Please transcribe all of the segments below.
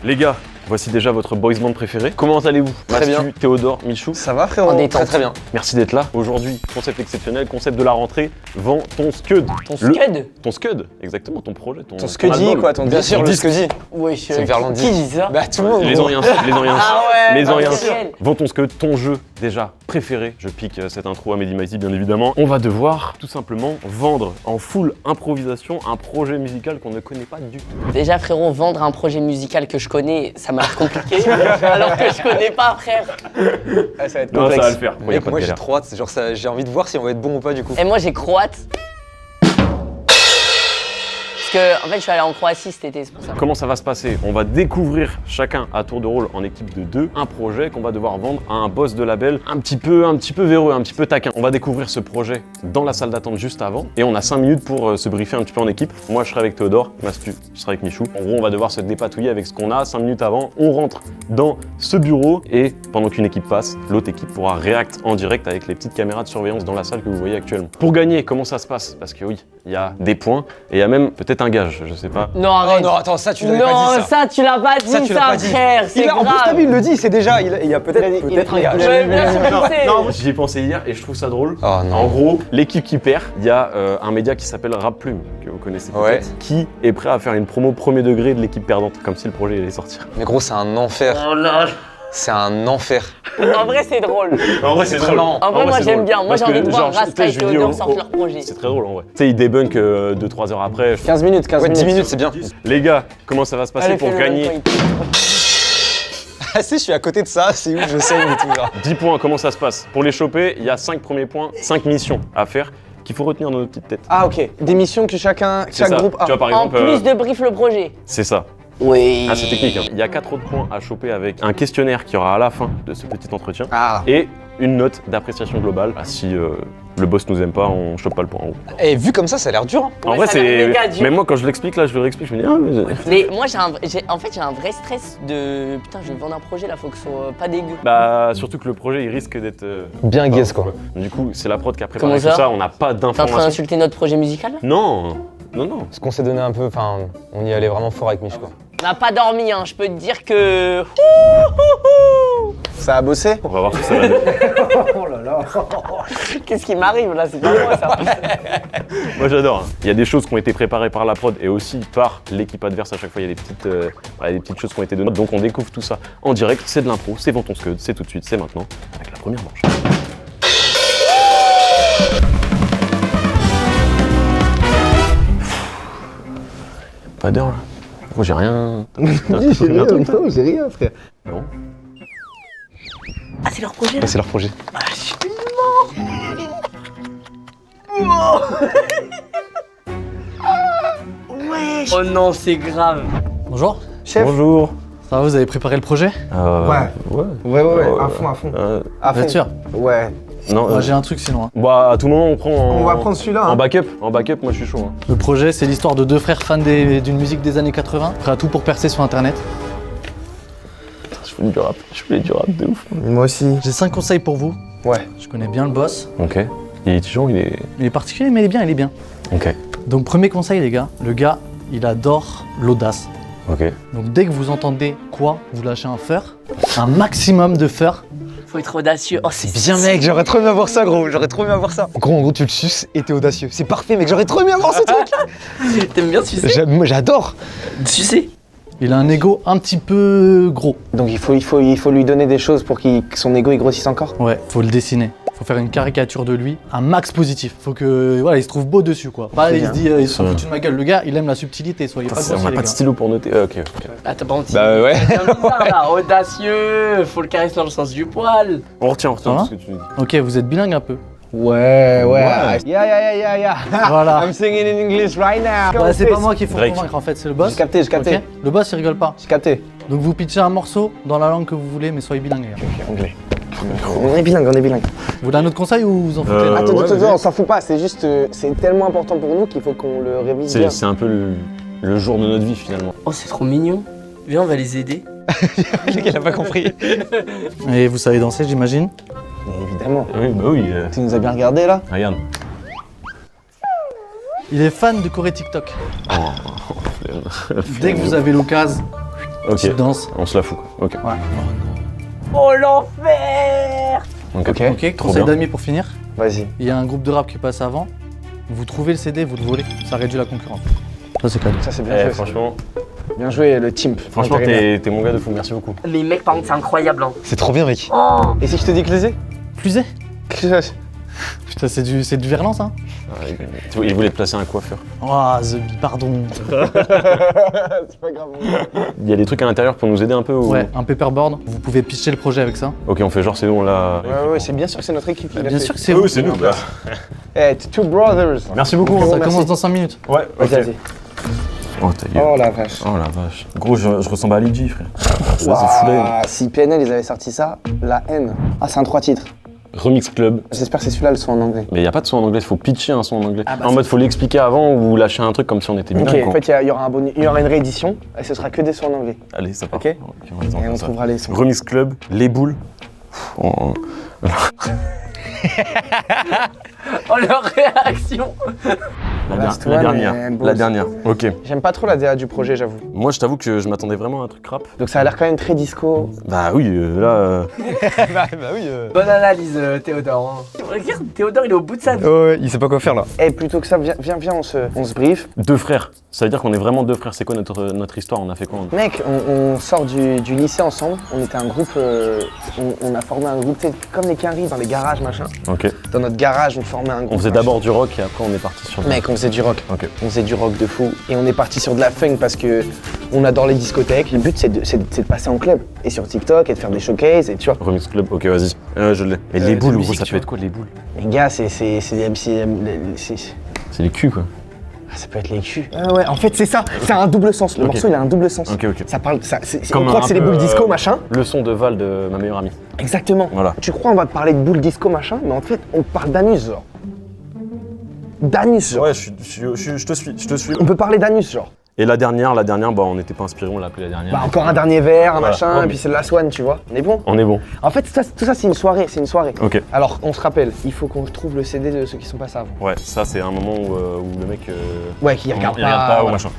Les gars, voici déjà votre boys band préféré. Comment allez-vous? Très bien. Théodore, Michou. Ça va frérot? En détente. Très bien. Merci d'être là. Aujourd'hui, concept exceptionnel, concept de la rentrée. Vends ton scud. Ton scud? Ton scud, exactement, ton projet. Ton scudi quoi, ton Bien sûr, le scudi. Oui, C'est Verlandi. Qui dit ça? Bah tout le monde. Les Oriens, les Oriens. Ah ouais, Les Oriens. c'est réel. Vends ton scud, ton jeu déjà préféré. Je pique cette intro à Mehdi Maizi bien évidemment. On va devoir tout simplement vendre en full improvisation un projet musical qu'on ne connaît pas du tout. Déjà frérot, vendre un projet musical que je connais, ça m'a l'air compliqué. Alors que je connais pas frère. Ah, ça va être Non, complexe. ça va le faire. Y a Mec, pas de moi j'ai galère. trop hâte, genre j'ai envie de voir si on va être bon ou pas du coup. Et moi j'ai croate. Parce que en fait je suis allé en Croatie cet été, c'est pour ça. Comment ça va se passer? On va découvrir chacun à tour de rôle en équipe de 2 un projet qu'on va devoir vendre à un boss de label un petit peu véreux, un petit peu taquin. On va découvrir ce projet dans la salle d'attente juste avant et on a 5 minutes pour se briefer un petit peu en équipe. Moi je serai avec Théodore, Mastu, je serai avec Michou. En gros on va devoir se dépatouiller avec ce qu'on a. 5 minutes avant, on rentre dans ce bureau et pendant qu'une équipe passe, l'autre équipe pourra réact en direct avec les petites caméras de surveillance dans la salle que vous voyez actuellement. Pour gagner, comment ça se passe? Parce que oui, il y a des points et il y a même peut-être un gage, je sais pas. Non Oh arrête. non, attends, ça tu l'avais pas Non, dit ça. ça tu l'as pas dit Ça, tu l'as pas dit. frère, c'est En plus grave. t'as vu, il le dit, c'est déjà, il y a peut-être un gars. Ouais, bien sûr que c'est. Non, j'y ai pensé hier et je trouve ça drôle. Oh non. En gros, l'équipe qui perd, il y a un média qui s'appelle Rap Plume, que vous connaissez peut-être, Ouais. qui est prêt à faire une promo premier degré de l'équipe perdante, comme si le projet allait sortir. Mais gros, c'est un enfer. Oh là. C'est un enfer. En vrai c'est drôle. En vrai, c'est très marrant. En vrai moi j'aime bien. Moi Parce j'ai envie que, de voir genre, Rasta et je lui dis, Théodore oh, sortir leur projet. C'est très drôle en vrai. Tu sais, ils débunkent 2-3 heures après. 15 minutes, 15 Ouais, 10 minutes, c'est bien. Les gars, comment ça va se passer Allez, pour fais-le, gagner point. Ah si, je suis à côté de ça, c'est où je sais et tout genre. 10 points, comment ça se passe? Pour les choper, il y a 5 premiers points, 5 missions à faire qu'il faut retenir dans nos petites têtes. Ah ok, des missions que chaque C'est ça. groupe a. Tu vois, par En exemple, plus de brief le projet. c'est ça. Oui. Ah, c'est technique. Hein. Il y a 4 autres points à choper avec un questionnaire qui aura à la fin de ce petit entretien. Ah. Et une note d'appréciation globale. Ah, si le boss nous aime pas, on chope pas le point en haut. Et vu comme ça a l'air dur. Hein. En Ouais, vrai, ça a l'air méga c'est. dur. Même moi, quand je l'explique, là, je le réexplique, je me dis, ah, mais. Mais moi j'ai un vrai stress de putain je vais vendre un projet là, faut que ce soit pas dégueu. Bah, surtout que le projet, il risque d'être. Bien guess quoi. Du coup, c'est la prod qui a préparé Comment tout ça ça, on n'a pas T'es en train d'informations. d'insulter notre projet musical là? Non, non, non. Ce qu'on s'est donné un peu, enfin, on y allait vraiment fort avec Mich quoi. On n'a pas dormi hein, je peux te dire que. Ça a bossé? On va voir ce que ça va donner. Oh là là. Qu'est-ce qui m'arrive là, c'est pas moi ça. Moi, j'adore. Hein. Il y a des choses qui ont été préparées par la prod et aussi par l'équipe adverse. À chaque fois, il y a des petites choses qui ont été données. Donc, on découvre tout ça en direct. C'est de l'impro, c'est Vends ton scud, c'est tout de suite, c'est maintenant, avec la première manche. Pas d'heure là. Moi j'ai rien. J'ai rien frère. Non. Ah c'est leur projet là. C'est leur projet. Ouais. Oh non c'est grave. Bonjour, Chef. Bonjour. ça va, vous avez préparé le projet? Ouais, à fond. À Vous êtes sûr? Ouais. Non. Moi j'ai un truc sinon. Hein. Bah à tout moment on prend. On va prendre celui-là. En Hein. backup. En backup, moi je suis chaud. Hein. Le projet c'est l'histoire de deux frères fans d'une musique des années 80, prêts à tout pour percer sur internet. Je voulais du rap. Je voulais du rap de ouf. Moi aussi. J'ai 5 conseils pour vous. Ouais. Je connais bien le boss. Ok. Il est étudiant, il est. Il est particulier mais il est bien, il est bien. Ok. Donc premier conseil les gars, le gars il adore l'audace. Ok. Donc dès que vous entendez quoi, vous lâchez un feur, un maximum de feur. Faut être audacieux. Oh c'est Bien mec, j'aurais trop aimé avoir ça gros, j'aurais trop aimé avoir ça. En gros tu le suces et t'es audacieux. C'est parfait mec, j'aurais trop aimé avoir ce truc. T'aimes bien sucer? Moi j'adore. Sucer? Il a un ego un petit peu gros. Donc il faut lui donner des choses pour que son ego il grossisse encore. Ouais, faut le dessiner. Faut faire une caricature de lui, un max positif. Faut que voilà, il se trouve beau dessus quoi. Pas il se dit ils se sont foutus de ma gueule. Le gars, il aime la subtilité, soyez pas On grossiers a les pas de gars. stylo pour noter. Ok. Ah t'as pas honte. Bah ouais. C'est un bizarre là, audacieux, faut le caresser dans le sens du poil. On retient Ça va ce que tu nous dis. Ok, vous êtes bilingue un peu. Ouais. Yeah. Voilà. I'm singing in English right now. Ouais, c'est pas moi qu'il faut Drake. convaincre en fait, c'est le boss. J'ai capté. Ok. Le boss il rigole pas. J'ai capté. Donc vous pitchez un morceau dans la langue que vous voulez, mais soyez bilingue les gars. Anglais. On est bilingue. Vous voulez un autre conseil ou vous en foutez là Attends, ouais, on s'en fout pas, c'est juste, c'est tellement important pour nous qu'il faut qu'on le révise bien. C'est un peu le jour de notre vie finalement. Oh c'est trop mignon. Viens on va les aider. Le gars il a pas compris. Et vous savez danser, j'imagine. Mais évidemment. Oui, bah oui. Tu nous as bien regardé là? Regarde. Il est fan de Corée TikTok. Dès que vous avez l'occasion, Ok. Petite danse. On se la fout, quoi. Ok. Oh l'enfer! Ok. Ok, Trop conseil bien. d'amis pour finir. Vas-y. Il y a un groupe de rap qui passe avant. Vous trouvez le CD, vous le volez. Ça réduit la concurrence. Ça, c'est cadeau. Ça, c'est bien Eh, joué. franchement, Bien joué, le team. franchement, Intérimaire. t'es mon gars de fou. Merci beaucoup. Mais mec, par contre, c'est incroyable. Hein. C'est trop bien, mec. Oh! Et si je te dis Clésé Fusée C'est Putain, c'est du verlan, ça. Ah, il voulait te placer un coiffeur. Oh, The Bee, pardon. pas grave. Il y a des trucs à l'intérieur pour nous aider un peu ou... Ouais, un paperboard. Vous pouvez pitcher le projet avec ça. Ok, on fait genre c'est nous, on l'a... Ouais, c'est bien sûr que c'est notre équipe. qui l'a Bien fait. sûr que c'est vous. c'est nous. Là. Eh, Two Brothers. Merci beaucoup. Bon, Ça merci. commence dans 5 minutes. Ouais, Vas-y, vas-y. Oh, ta gueule. Oh la vache. Oh la vache. Gros, je ressemble à Lil frère. Ça, c'est fou. Waouh, si PNL ils avaient sorti ça, la haine. Ah, c'est un 3 titres. Remix Club. J'espère que c'est celui-là le son en anglais. Mais il n'y a pas de son en anglais, il faut pitcher un son en anglais. Ah bah en c'est- mode, faut l'expliquer avant ou lâcher un truc comme si on était Ok, bilingue. en quoi. fait, il y aura il y aura une réédition et ce sera que des sons en anglais. Allez, ça part. Ok. on va Et faire on ça. trouvera les sons. Remix Club, les boules. Oh, Oh leur réaction! Last la one dernière. and La boss. dernière. Ok. J'aime pas trop la DA du projet, j'avoue. Moi, je t'avoue que je m'attendais vraiment à un truc rap. Donc ça a l'air quand même très disco. Bah oui, là. bah oui. Bonne analyse, Théodore. Hein. Regarde, Théodore, il est au bout de sa vie. Ouais, il sait pas quoi faire là. Et plutôt que ça, viens, on se brief. Deux frères. Ça veut dire qu'on est vraiment deux frères. C'est quoi notre histoire? On a fait quoi? Mec, on sort du lycée ensemble. On était un groupe. On a formé un groupe, tu sais, comme les Quinry dans les garages, machin. Ok. Dans notre garage, on formait un groupe. On faisait machin. d'abord du rock et après on est parti sur. Mec, on faisait du rock. Ok. On faisait du rock de fou. Et on est parti sur de la funk parce que on adore les discothèques. Le but, c'est de passer en club. Et sur TikTok et de faire des showcases. Et tu vois. Remix Club, ok, vas-y. Je l'ai. Et les boules, gros, ça peut être quoi les boules? Les gars, c'est des MC. C'est les culs, quoi. Ça peut être les culs. Ah ouais, en fait, c'est ça. C'est un double sens. Le Ok. morceau, il a un double sens. Ok. Ça parle. Comme on croit que c'est les peu, boules disco, machin. Le son de Val de ma meilleure amie. Exactement. Voilà. Tu crois on va te parler de boules disco, machin, mais en fait, on parle d'anus, genre. D'anus, genre. Ouais, je te suis. On peut parler d'anus, genre. Et la dernière, bah on n'était pas inspiré, on l'a appelé la dernière. Bah, encore un dernier verre, un Voilà. machin, Non, et mais- puis c'est le last one, tu vois. On est bon. On est bon. En fait, tout ça, c'est une soirée, Ok. Alors, on se rappelle, il faut qu'on trouve le CD de ceux qui sont passés avant. Ouais, ça c'est un moment où le mec. Ouais, qui regarde il regarde pas ou voilà. machin.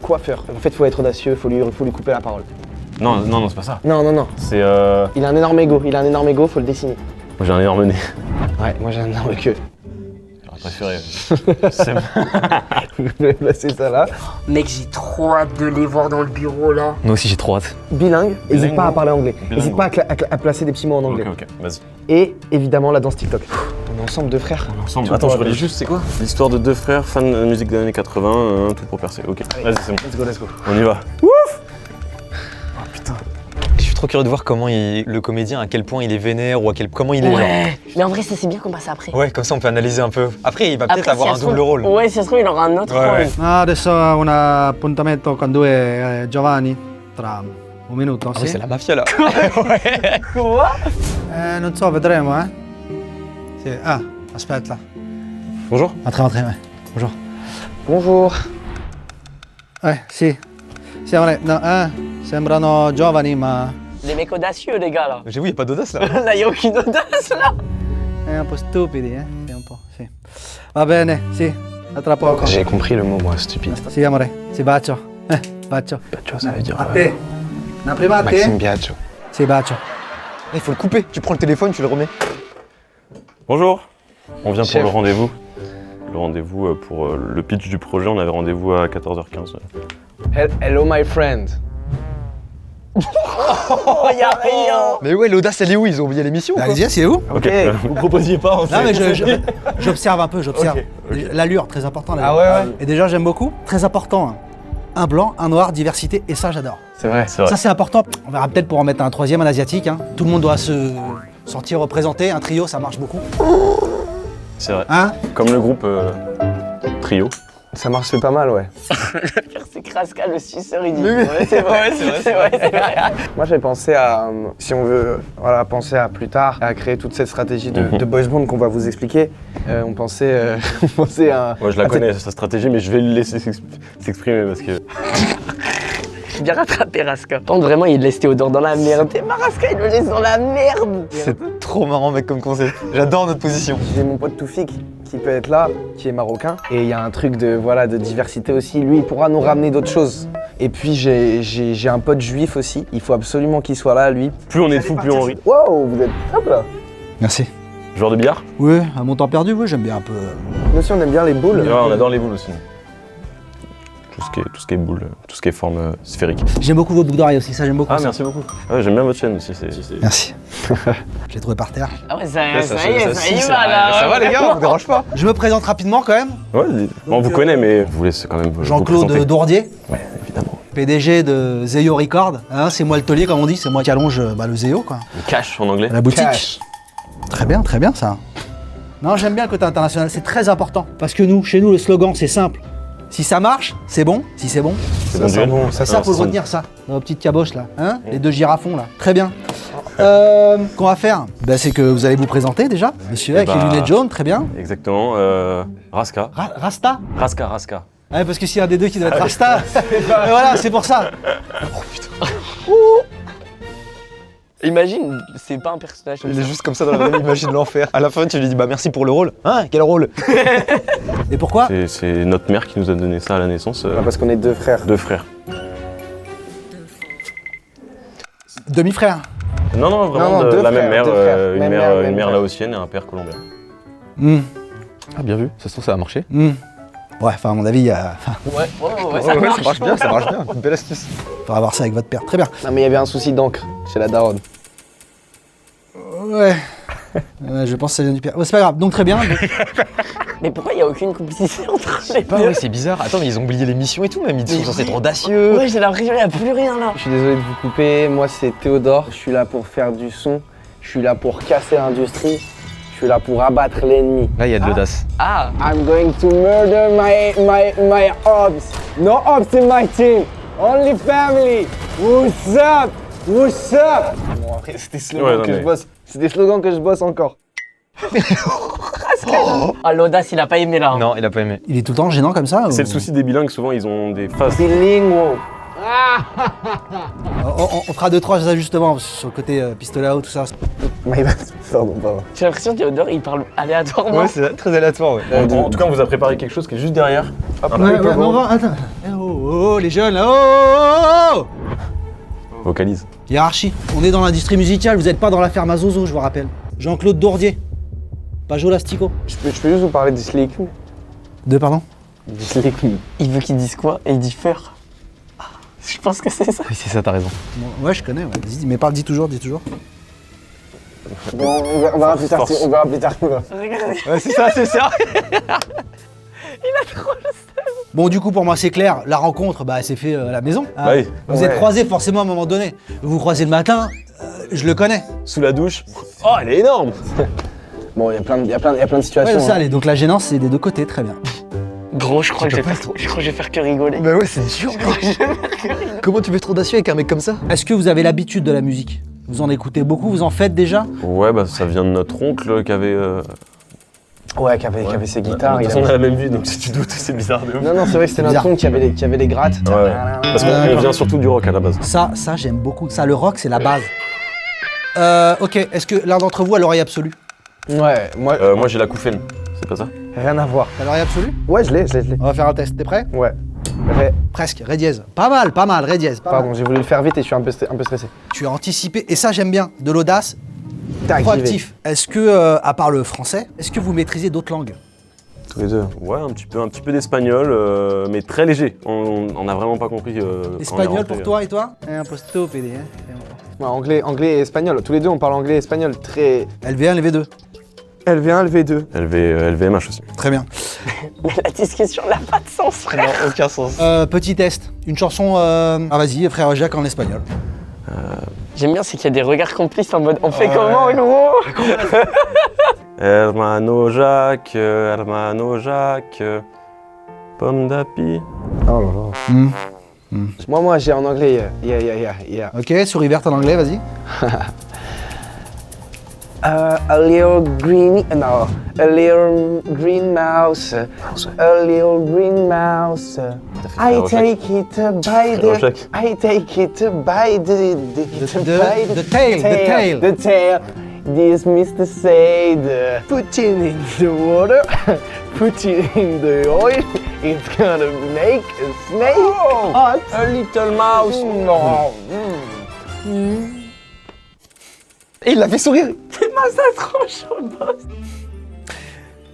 Coiffeur. En fait, faut être audacieux, faut lui couper la parole. Non, c'est pas ça. Non. C'est. Il a un énorme ego, faut le dessiner. Moi j'ai un énorme nez. Ouais, moi j'ai un énorme queue. J'aurais préféré. C'est- Je vais placer ça là. Mec, j'ai trop hâte de les voir dans le bureau là. Moi aussi j'ai trop hâte. Bilingue, n'hésite pas à ouais. parler anglais. Bilingue, N'hésite pas à placer des petits mots en anglais. Ok, vas-y. Et évidemment la danse TikTok. On est ensemble deux frères. Ensemble. Tout Attends, je pour- relis juste, c'est quoi? L'histoire de deux frères, fans de musique des années 80, tout pour percer. Ok, vas-y, c'est bon. Let's go. On y va. Je suis trop curieux de voir comment le comédien, à quel point il est vénère ou comment il est. Ouais. Mais en vrai, ça c'est bien qu'on passe après. Ouais, comme ça on peut analyser un peu. Après, il va peut-être Après, avoir si un ça se trouve- double rôle. Ouais, si ça se trouve, il aura un autre Ouais, rôle. ouais. Adesso ho un appuntamento con due Giovanni tra un minuto, Ah sì? oui, c'est la mafia là. Quoi? Non so, vedremo, eh? Sì. Ah, aspetta. Bonjour. Entrez, ouais. Bonjour. Bonjour. Sì. Sembrano giovani, ma Les mecs audacieux, les gars là. J'avoue, il n'y a pas d'audace là. Là, y a aucune audace là. un po' stupidi, eh? Sì, un po', sì. Va bene, sì. A tra poco. J'ai compris le mot, moi, stupide. Sì, amore. Sì, bacio. Bacio. Tu vois, ça veut dire A te. Una prima a te? Maxime Biagio. Sì, bacio. Il faut le couper. Tu prends le téléphone, tu le remets. Bonjour. On vient Chef. pour le rendez-vous. Le rendez-vous pour le pitch du projet, on avait rendez-vous à 14h15. Hello, my friend. Oh, y a rien. Mais ouais, l'audace elle est où? Ils ont oublié l'émission ou quoi? Allez-y, c'est où? Ok. Vous proposiez pas en Non mais j'observe un peu, j'observe. L'allure, très important. Ah ouais. Et déjà j'aime beaucoup. Très important. Hein. Un blanc, un noir, diversité, et ça j'adore. C'est vrai. C'est vrai. Ça c'est important. On verra peut-être pour en mettre un troisième, un asiatique. Hein. Tout le monde doit se sentir représenté. Un trio, ça marche beaucoup. C'est vrai. Hein? Comme le groupe Trio. Ça marche pas mal, ouais. C'est Kraska, le suceur, il dit. Ouais, c'est vrai, c'est vrai. Moi, j'ai pensé à, si on veut penser à plus tard, à créer toute cette stratégie de boys band qu'on va vous expliquer. On pensait à... Moi je la connais, sa stratégie, mais je vais le laisser s'exprimer parce que. Bien rattrapé, Raska. Par contre, vraiment, il laisse Théodore dans la merde. Et Raska, il le laisse dans la merde. C'est trop marrant, mec, comme concept. J'adore notre position. J'ai mon pote Toufik qui peut être là, qui est marocain. Et il y a un truc de diversité aussi. Lui, il pourra nous ramener d'autres choses. Et puis j'ai un pote juif aussi. Il faut absolument qu'il soit là, lui. Plus on est de fous, plus on rit. Wow, vous êtes top là. Merci. Joueur de billard? Oui, à mon temps perdu, oui, j'aime bien un peu. Nous aussi, on aime bien les boules. Ouais, on adore les boules aussi. Tout ce qui est boule, tout ce qui est forme sphérique. J'aime beaucoup vos boucles d'oreilles aussi, ça j'aime beaucoup. Ah, ça. merci beaucoup. Ouais, j'aime bien votre chaîne aussi. Merci. Je l'ai trouvé par terre. Ah ouais, ça y va là. Ça va les gars, on vous dérange pas. Je me présente rapidement quand même. Ouais, on vous connaît, mais je vous laisse quand même. vous Jean-Claude présenter. Dourdier, Ouais, évidemment. PDG de Zeo Record. Hein, c'est moi le taulier comme on dit, c'est moi qui allonge le Zeo quoi. Le cash en anglais. La boutique. Cash. Très bien ça. Non, j'aime bien le côté international, c'est très important. Parce que nous, chez nous, le slogan c'est simple. Si ça marche, c'est bon. Si c'est bon, C'est Ça bon, sent duel. bon, ça, faut le retenir ça. Dans vos petites caboches là. Hein les deux girafons là. Très bien. Qu'on va faire c'est que vous allez vous présenter déjà. Monsieur avec les lunettes jaunes, très bien. Exactement. Raska. Rasta. Raska. Ouais, parce que s'il y a un des deux qui doit être Rasta, voilà, c'est pour ça. Imagine, c'est pas un personnage comme Il ça. est juste comme ça dans la vraie vie, imagine l'enfer. À la fin, tu lui dis bah merci pour le rôle. Hein, quel rôle? Et pourquoi C'est notre mère qui nous a donné ça à la naissance. Parce qu'on est deux frères. Deux frères. Demi-frère. Non, vraiment Non, de deux la même frères, mère. deux frères. Une Même mère, mère, une même mère frère. laotienne et un père colombien. Ah bien vu, ça se trouve ça a marché. Ouais, enfin à mon avis, Ouais, ça marche. ça marche bien. Belle astuce. faudra voir ça avec votre père. Très bien. Non, mais il y avait un souci d'encre chez la daronne. Ouais. Je pense que ça vient du père. Ouais, c'est pas grave, donc très bien. Mais pourquoi il y a aucune complicité entre les Bah deux? ouais, c'est bizarre. Attends, mais ils ont oublié l'émission et tout, même ils sont censés être audacieux. Ouais, j'ai l'impression qu'il n'y a plus rien là. Je suis désolé de vous couper, moi c'est Théodore. Je suis là pour faire du son. Je suis là pour casser l'industrie. Je suis là pour abattre l'ennemi. Là, il y a de l'audace. Ah, I'm going to murder my ops. No ops in my team. Only family. What's up? What's up? Bon après c'est des slogans Ouais, non, que mais- je bosse. C'est des slogans que je bosse encore. ah l'audace, il a pas aimé là. Non, il a pas aimé. Il est tout le temps gênant comme ça C'est ou- le souci des bilingues, souvent ils ont des phases. Bilingual. On fera 2-3 ajustements sur le côté pistolet à eau, tout ça. My bad. Pardon, pardon. J'ai l'impression que Théodore, il parle aléatoirement. Ouais, c'est très aléatoire, ouais. En tout cas, on vous a préparé quelque chose qui est juste derrière. Hop, Ouais, là, mais on va. Attends. Oh, les jeunes là. Oh. Vocalise. Hiérarchie. On est dans l'industrie musicale, vous êtes pas dans l'affaire Mazozo, je vous rappelle. Jean-Claude Dourdier. Pas Joe Lastico. Je peux juste vous parler du slick. Pardon Du slick. Il veut qu'il dise quoi? Et il dit faire. Ah, je pense que c'est ça. Oui, c'est ça, t'as raison. Bon, ouais, je connais, ouais. Vas-y, mais parle, dis toujours. Bon, on verra plus tard. Force. On verra plus tard. Regardez. Ouais, c'est ça, c'est ça. Bon, du coup, pour moi, c'est clair. La rencontre, elle s'est fait à la maison. Ah, Bah oui. Vous êtes Ouais. croisés forcément à un moment donné. Vous vous croisez le matin, je le connais. Sous la douche. Oh, elle est énorme. Bon, il y a plein de situations. Ouais, ça, hein. allez. Donc la gênance, c'est des deux côtés, très bien. Gros, je crois que je vais faire que rigoler. Bah ouais, c'est dur. Comment tu peux être audacieux avec un mec comme ça? Est-ce que vous avez l'habitude de la musique? Vous en écoutez beaucoup, vous en faites déjà? Ouais, bah ça vient de notre oncle qui avait. Ouais, qui avait ses guitares. De toute façon, on a la même vue, donc si tu doutes, c'est bizarre de ouf. Non, c'est vrai que c'était Bizarre. notre oncle qui avait les grattes. Ouais. Parce qu'on vient surtout du rock à la base. Ça j'aime beaucoup. Ça, le rock, c'est la base. Ok, est-ce que l'un d'entre vous a l'oreille absolue? Ouais, moi, Moi, j'ai la couffaine. C'est pas ça? rien à voir. T'as l'oreille absolue? Ouais, je l'ai. On va faire un test, t'es prêt? Ouais. Presque, ré dièse. Pas mal, ré dièse. pas mal. Pardon, j'ai voulu le faire vite et je suis un peu stressé. Tu as anticipé, et ça j'aime bien, de l'audace, T'as activé. proactif. Est-ce que, à part le français, est-ce que vous maîtrisez d'autres langues? Tous les deux. Ouais, un petit peu d'espagnol, mais très léger. On a vraiment pas compris. quand on est Espagnol rentré. pour toi et toi? Un posto, PD, hein. Ouais, anglais et espagnol. Tous les deux, on parle anglais et espagnol. Très. LV1, LV2. LV1, LV2. LVMH aussi. Très bien. Mais la discussion n'a pas de sens, frère. Non, aucun sens. Petit test. Une chanson. Ah, vas-y, frère Jacques en espagnol. J'aime bien, c'est qu'il y a des regards complices en mode on fait comment, gros? Hermano Jacques, pomme d'api. Oh là là. Moi, j'ai en anglais. Yeah. Ok, souris verte en anglais, vas-y. A little green. No. A little green mouse. A little green mouse. I take it by Frère Jacques. the. I take it by the. The tail. The tail. This Mr. Said. Put it in the water. Put it in the oil. It's gonna make a snake hot. A little mouse. Non. Et il l'a fait sourire.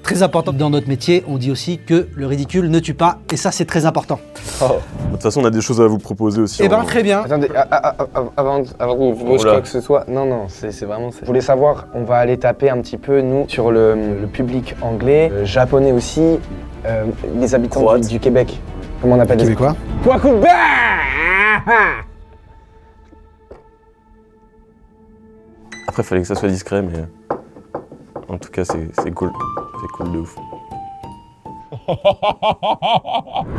Très important dans notre métier, on dit aussi que le ridicule ne tue pas, et ça c'est très important. De toute façon, on a des choses à vous proposer aussi. Eh ben très bien. Attendez, avant que vous bouge Oula. quoi que ce soit, non, c'est vraiment ça. Vous voulez savoir, on va aller taper un petit peu, nous, sur le public anglais, japonais aussi, les habitants Croate. du Québec. Comment on appelle Québécois. Kwakuba. Après, fallait que ça soit discret, mais en tout cas, c'est cool. C'est cool de ouf.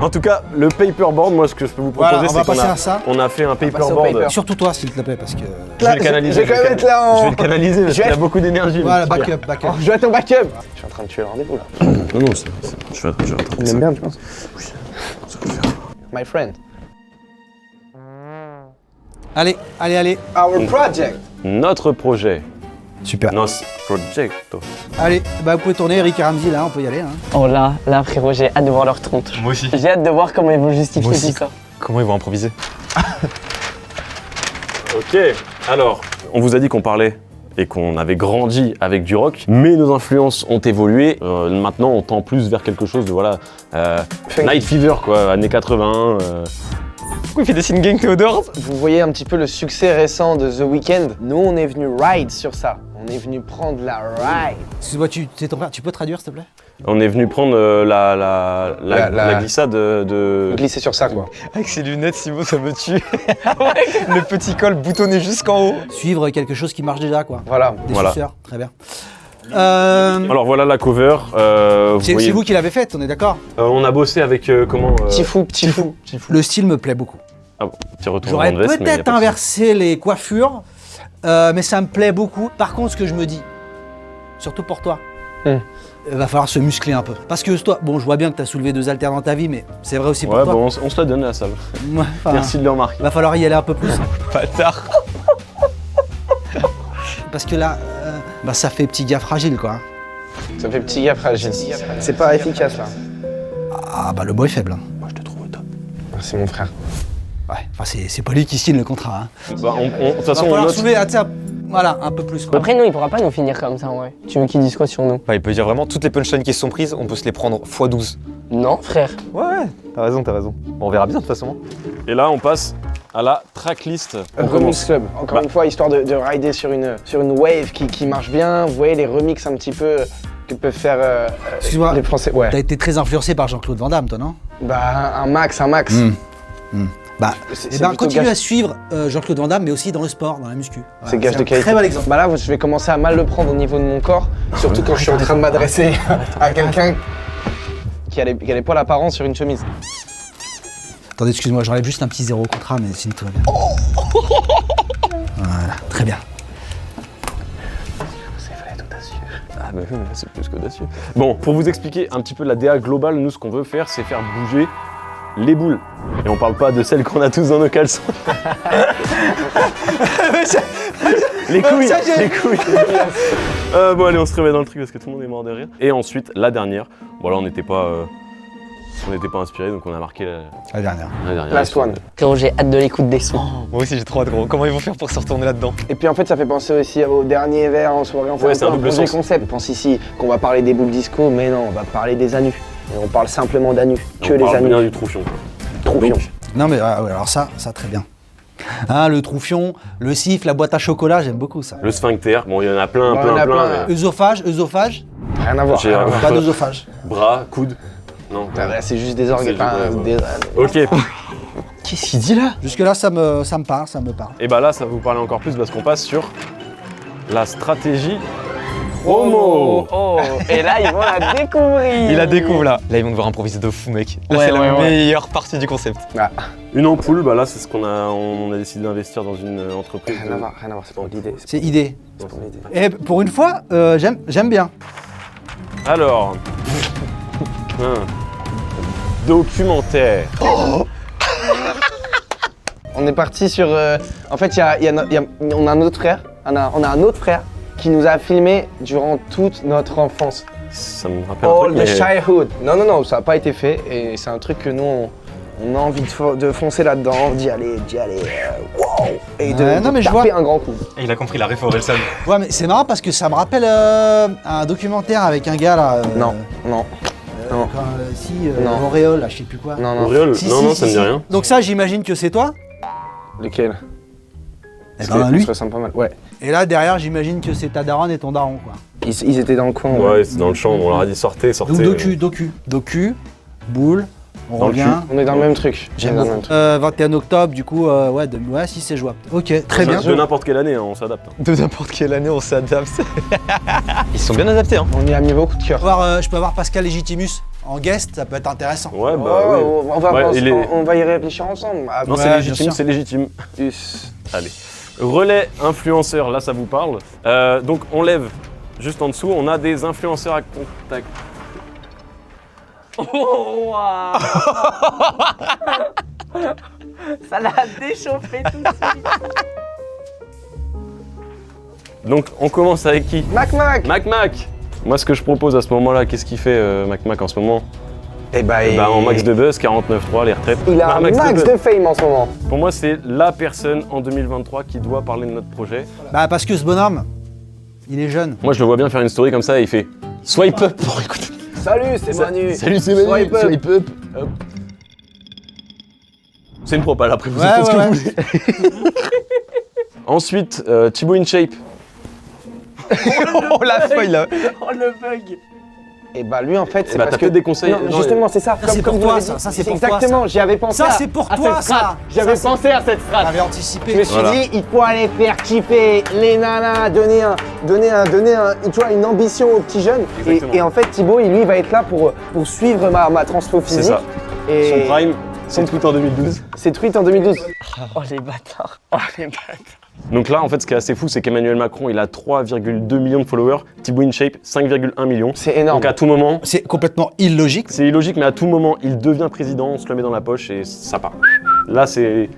En tout cas, le paperboard, moi, ce que je peux vous proposer, Voilà, on va c'est qu'on passer a, à ça. on a fait un passer au paperboard. paper. Surtout toi s'il te plaît, parce que... Je vais le canaliser. Je vais quand même être là en... Je vais le canaliser parce Je vais qu'il a être- beaucoup d'énergie. Voilà, le petit backup, backup. Oh, je vais être en backup. Je suis en train de tuer le rendez-vous là. Pierre. Non, je vais rattraper Il ça. aime bien, tu penses? Ça peut le faire. My friend. Allez, allez, allez. Our project. Notre projet. Super. Nos projecto. Allez, bah vous pouvez tourner, Eric et Ramzi, là, on peut y aller. Hein. Oh là frérot, j'ai hâte de voir leur tronche. Moi aussi. J'ai hâte de voir comment ils vont justifier Moi aussi. tout ça. Comment ils vont improviser? Ok, alors, on vous a dit qu'on parlait et qu'on avait grandi avec du rock, mais nos influences ont évolué. Maintenant, on tend plus vers quelque chose de, voilà, Night Fever, quoi, années 80. Pourquoi il fait des singing Theodore? Vous voyez un petit peu le succès récent de The Weeknd. Nous, on est venu ride sur ça. On est venu prendre la ride. Excuse-moi, c'est ton frère, tu peux traduire s'il te plaît? On est venu prendre la glissade de... Glisser sur ça, quoi. Avec ses lunettes, Simo, ça me tue. Le petit col boutonné jusqu'en haut. Suivre quelque chose qui marche déjà, quoi. Voilà. Des Voilà. suceurs, très bien. Alors voilà la cover. C'est voyez, vous qui l'avez faite, on est d'accord? on a bossé avec comment Petit fou, petit fou. Le style me plaît beaucoup. Ah bon, petit retour J'aurais de veste, mais y a peut-être pas de inversé les coiffures, mais ça me plaît beaucoup. Par contre, ce que je me dis, surtout pour toi, va falloir se muscler un peu. Parce que toi, bon, je vois bien que tu as soulevé 2 haltères dans ta vie, mais c'est vrai aussi souci. pour Ouais, toi. bon, on se la donne la salle. Ouais, enfin, Merci de le remarquer. va falloir y aller un peu plus. Bâtard. Parce que là, bah, ça fait petit gars fragile, quoi. Ça fait petit gars fragile. C'est pas efficace, là. Ah, bah le boy est faible. Hein. Moi, je te trouve au top. C'est mon frère. Ouais, enfin, c'est pas lui qui signe le contrat. Hein. Bah, de toute Va façon, on falloir note. soulever, ah, tiens, voilà, un peu plus, quoi. Après, nous, il pourra pas nous finir comme ça, ouais. Tu veux qu'ils disent quoi sur nous? Bah, il peut dire vraiment toutes les punchlines qui se sont prises, on peut se les prendre x12. Non, frère. Ouais, t'as raison, t'as raison. Bon, on verra bien de toute façon. Et là, on passe à la tracklist. On Remix commence. Club. Encore une fois, histoire de rider sur une wave qui marche bien. Vous voyez les remixes un petit peu que peuvent faire Excuse-moi. les Français. Ouais. T'as été très influencé par Jean-Claude Van Damme, toi, non? Bah, un max. Bah, C'est- eh c'est ben, plutôt continue gage- à suivre Jean-Claude Van Damme, mais aussi dans le sport, dans la muscu. Voilà, C'est gage de un qualité. Très bon exemple. Bah là, je vais commencer à mal le prendre au niveau de mon corps, surtout quand je suis en train de m'adresser à quelqu'un qui a les poils apparents sur une chemise. Attendez, excuse-moi, j'enlève juste un petit zéro au contrat, mais sinon tout va bien. Voilà, très bien. Ah bah oui, mais là, c'est plus qu'audacieux. Bon, pour vous expliquer un petit peu la DA globale, nous, ce qu'on veut faire, c'est faire bouger les boules. Et on parle pas de celles qu'on a tous dans nos caleçons. Les couilles, les couilles. Bon allez, on se remet dans le truc parce que tout le monde est mort de rire. Et ensuite, la dernière. Bon là, on n'était pas inspiré, donc on a marqué La dernière. la dernière. Last one. Frérot, j'ai hâte de l'écoute des sons. Moi aussi, j'ai trop hâte, gros. Comment ils vont faire pour se retourner là-dedans? Et puis en fait, ça fait penser aussi au dernier verre en soirée. Enfin, Ouais, c'est un double projet sens. concept. On pense ici qu'on va parler des boules disco, mais non, on va parler des anus. Et on parle simplement d'anus, que On les parle bien anus. du troufion. Troufion. Donc, Non mais ouais, alors ça très bien. Hein, le troufion, le siffle, la boîte à chocolat, j'aime beaucoup ça. le sphincter, bon, il y en a plein, Ouais, plein, il y en a plein. plein. mais Œsophage, Rien à voir. J'ai- rien à voir. pas d'œsophage. Bras, coude. Non. Ah, bah, c'est juste des organes. C'est enfin, juste, des- Ok. Qu'est-ce qu'il dit là? Jusque là ça me parle, ça me parle. Et bah là, ça va vous parler encore plus parce qu'on passe sur la stratégie promo. Oh, et là, ils vont la découvrir. Il la découvre là. Là, ils vont devoir improviser de fou, mec. Là, Ouais, c'est la ouais, ouais. meilleure partie du concept. Une ampoule, bah là, c'est ce qu'on a, on a décidé d'investir dans une entreprise. Rien à voir, rien à voir, c'est pour l'idée. C'est idée. C'est pour l'idée. Et pour une fois, j'aime bien. Alors, documentaire. On est parti sur. En fait, on a un autre frère. On a un autre frère qui nous a filmé durant toute notre enfance. Ça me rappelle un All truc, the mais... childhood. Non, ça n'a pas été fait et c'est un truc que nous, on a envie de foncer là-dedans, d'y aller, wow, et non, mais de je vois. taper un grand coup. Et il a compris la ref Orelsan. Ouais, mais c'est marrant parce que ça me rappelle un documentaire avec un gars là. Non. Non. L'Auréole, là, je sais plus quoi. Non. Auréole, Si, non, si, non, si, ça me dit si. rien. Donc ça, j'imagine que c'est toi. Lequel Eh Parce ben, que lui. ça ressemble pas mal. Ouais. Et là, derrière, j'imagine que c'est ta daronne et ton daron, quoi. Ils étaient dans le coin. Ouais, c'est dans le champ, on leur a dit sortez. Donc docu, boule, on Dans le revient. On est dans le même truc. J'aime On est dans le beaucoup. même truc. 21 octobre, du coup, ouais, si c'est jouable. Ok, très bien. De n'importe quelle année, hein, on s'adapte. hein. De n'importe quelle année, on s'adapte. Ils sont bien adaptés, hein. On y a mis beaucoup de cœur. Je peux avoir Pascal Legitimus en guest, ça peut être intéressant. Ouais, Ouais, bah oui. on va y réfléchir ensemble. Ah, Non, Ouais, c'est bien légitime, sûr. c'est légitime. plus. Allez. Relais influenceurs, là ça vous parle. Donc on lève juste en dessous, on a des influenceurs à contact. Oh, waouh. Ça l'a déchauffé tout de suite. Donc on commence avec qui Mac. Mac. Moi ce que je propose à ce moment-là, qu'est-ce qu'il fait Mac en ce moment Eh bah, En max de buzz, 49.3, les retraites. il a un max buzz. de fame en ce moment. Pour moi c'est la personne en 2023 qui doit parler de notre projet. Bah parce que ce bonhomme, il est jeune. Moi je le vois bien faire une story comme ça et il fait swipe up pour écouter. Salut, c'est Manu. Salut c'est Manu, Swipe up. swipe up. Hop. C'est une propale, après vous Ouais, faites ce que ouais, vous voulez. Ensuite, Thibaut InShape. Oh la feuille là. Oh le bug. Et bah lui en fait, c'est bah, parce t'as que peut-être des conseils. Non, Non, justement, c'est ça. c'est pour vous toi, l'avez ça. dit. Ça, c'est pour toi, Exactement, j'y avais pensé. Ça, c'est pour toi, ça. J'avais Ça, pensé à cette phrase. T'avais Je anticipé. me suis Voilà. dit, il faut aller faire kiffer les nanas, donner tu vois, une ambition aux petits jeunes. Exactement. Et en fait, Thibaut, lui, il va être là pour suivre ma transfo C'est physique. ça. Et Son prime, c'est tweet en 2012. c'est tweet en 2012. Oh les bâtards. Oh les bâtards. Donc là, en fait, ce qui est assez fou, c'est qu'Emmanuel Macron, il a 3,2 millions de followers. Thibaut InShape, 5,1 millions. C'est énorme. Donc à tout moment, C'est complètement illogique. c'est illogique, mais à tout moment, il devient président, on se le met dans la poche et ça part. Là, c'est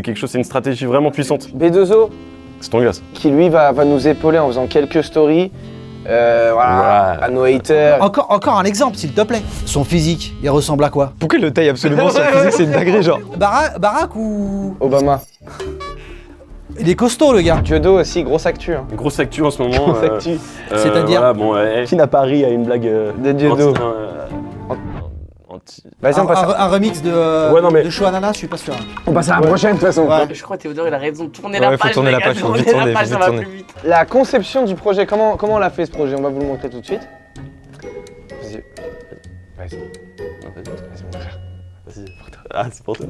quelque chose, c'est une stratégie vraiment puissante. B2O, C'est ton gars, ça. qui lui va nous épauler en faisant quelques stories. Voilà, à nos haters. Encore un exemple, s'il te plaît. Son physique, il ressemble à quoi? Pourquoi il le taille absolument sur le physique, c'est une dinguerie, genre. Barack ou... Obama. Il est costaud, le gars. Dieudo aussi, grosse actu. Hein. Grosse actu en ce moment. Grosse actu. C'est-à-dire voilà, bon, qui n'a pas ri à une blague De Dieudo. Vas-y, on passe à... Un remix de, Ouais, non, mais- de Chou Ananas, je suis pas sûr. On passe à la prochaine, de toute façon. Ouais. Je crois que Théodore il a raison. Tournez Ouais, la faut page. tourner les la gars, page, faut tournez vite la tourner, page, faut ça vite va tourner. plus vite. La conception du projet, comment on l'a fait ce projet? On va vous le montrer tout de suite. Vas-y. Vas-y. Vas-y, mon frère. Vas-y, pour toi. Ah, c'est pour toi.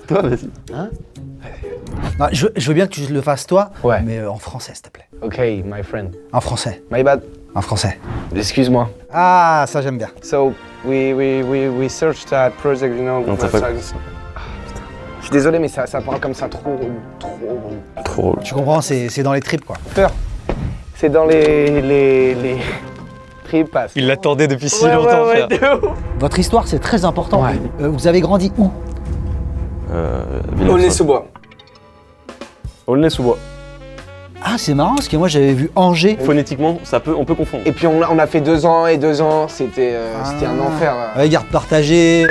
Toi, vas-y. Non, je veux bien que tu le fasses toi, Ouais. mais en français, s'il te plaît. Ok, my friend. En français. My bad. En français. Excuse-moi. Ah, ça j'aime bien. So, we searched that project, you know. Non, t'as pas- Ah, putain. Je suis désolé, mais ça parle comme ça trop. Trop. Tu comprends, c'est dans les tripes, quoi. Peur. C'est dans les tripas. Il l'attendait depuis si longtemps, frère. de ouf. Votre histoire, c'est très important. Ouais. Vous avez grandi où? Aulnay-sous-Bois. Aulnay-sous-Bois. Ah, c'est marrant, parce que moi, j'avais vu Angers. Phonétiquement, on peut confondre. Et puis on a fait 2 ans et 2 ans, c'était un enfer. Avec garde partagée,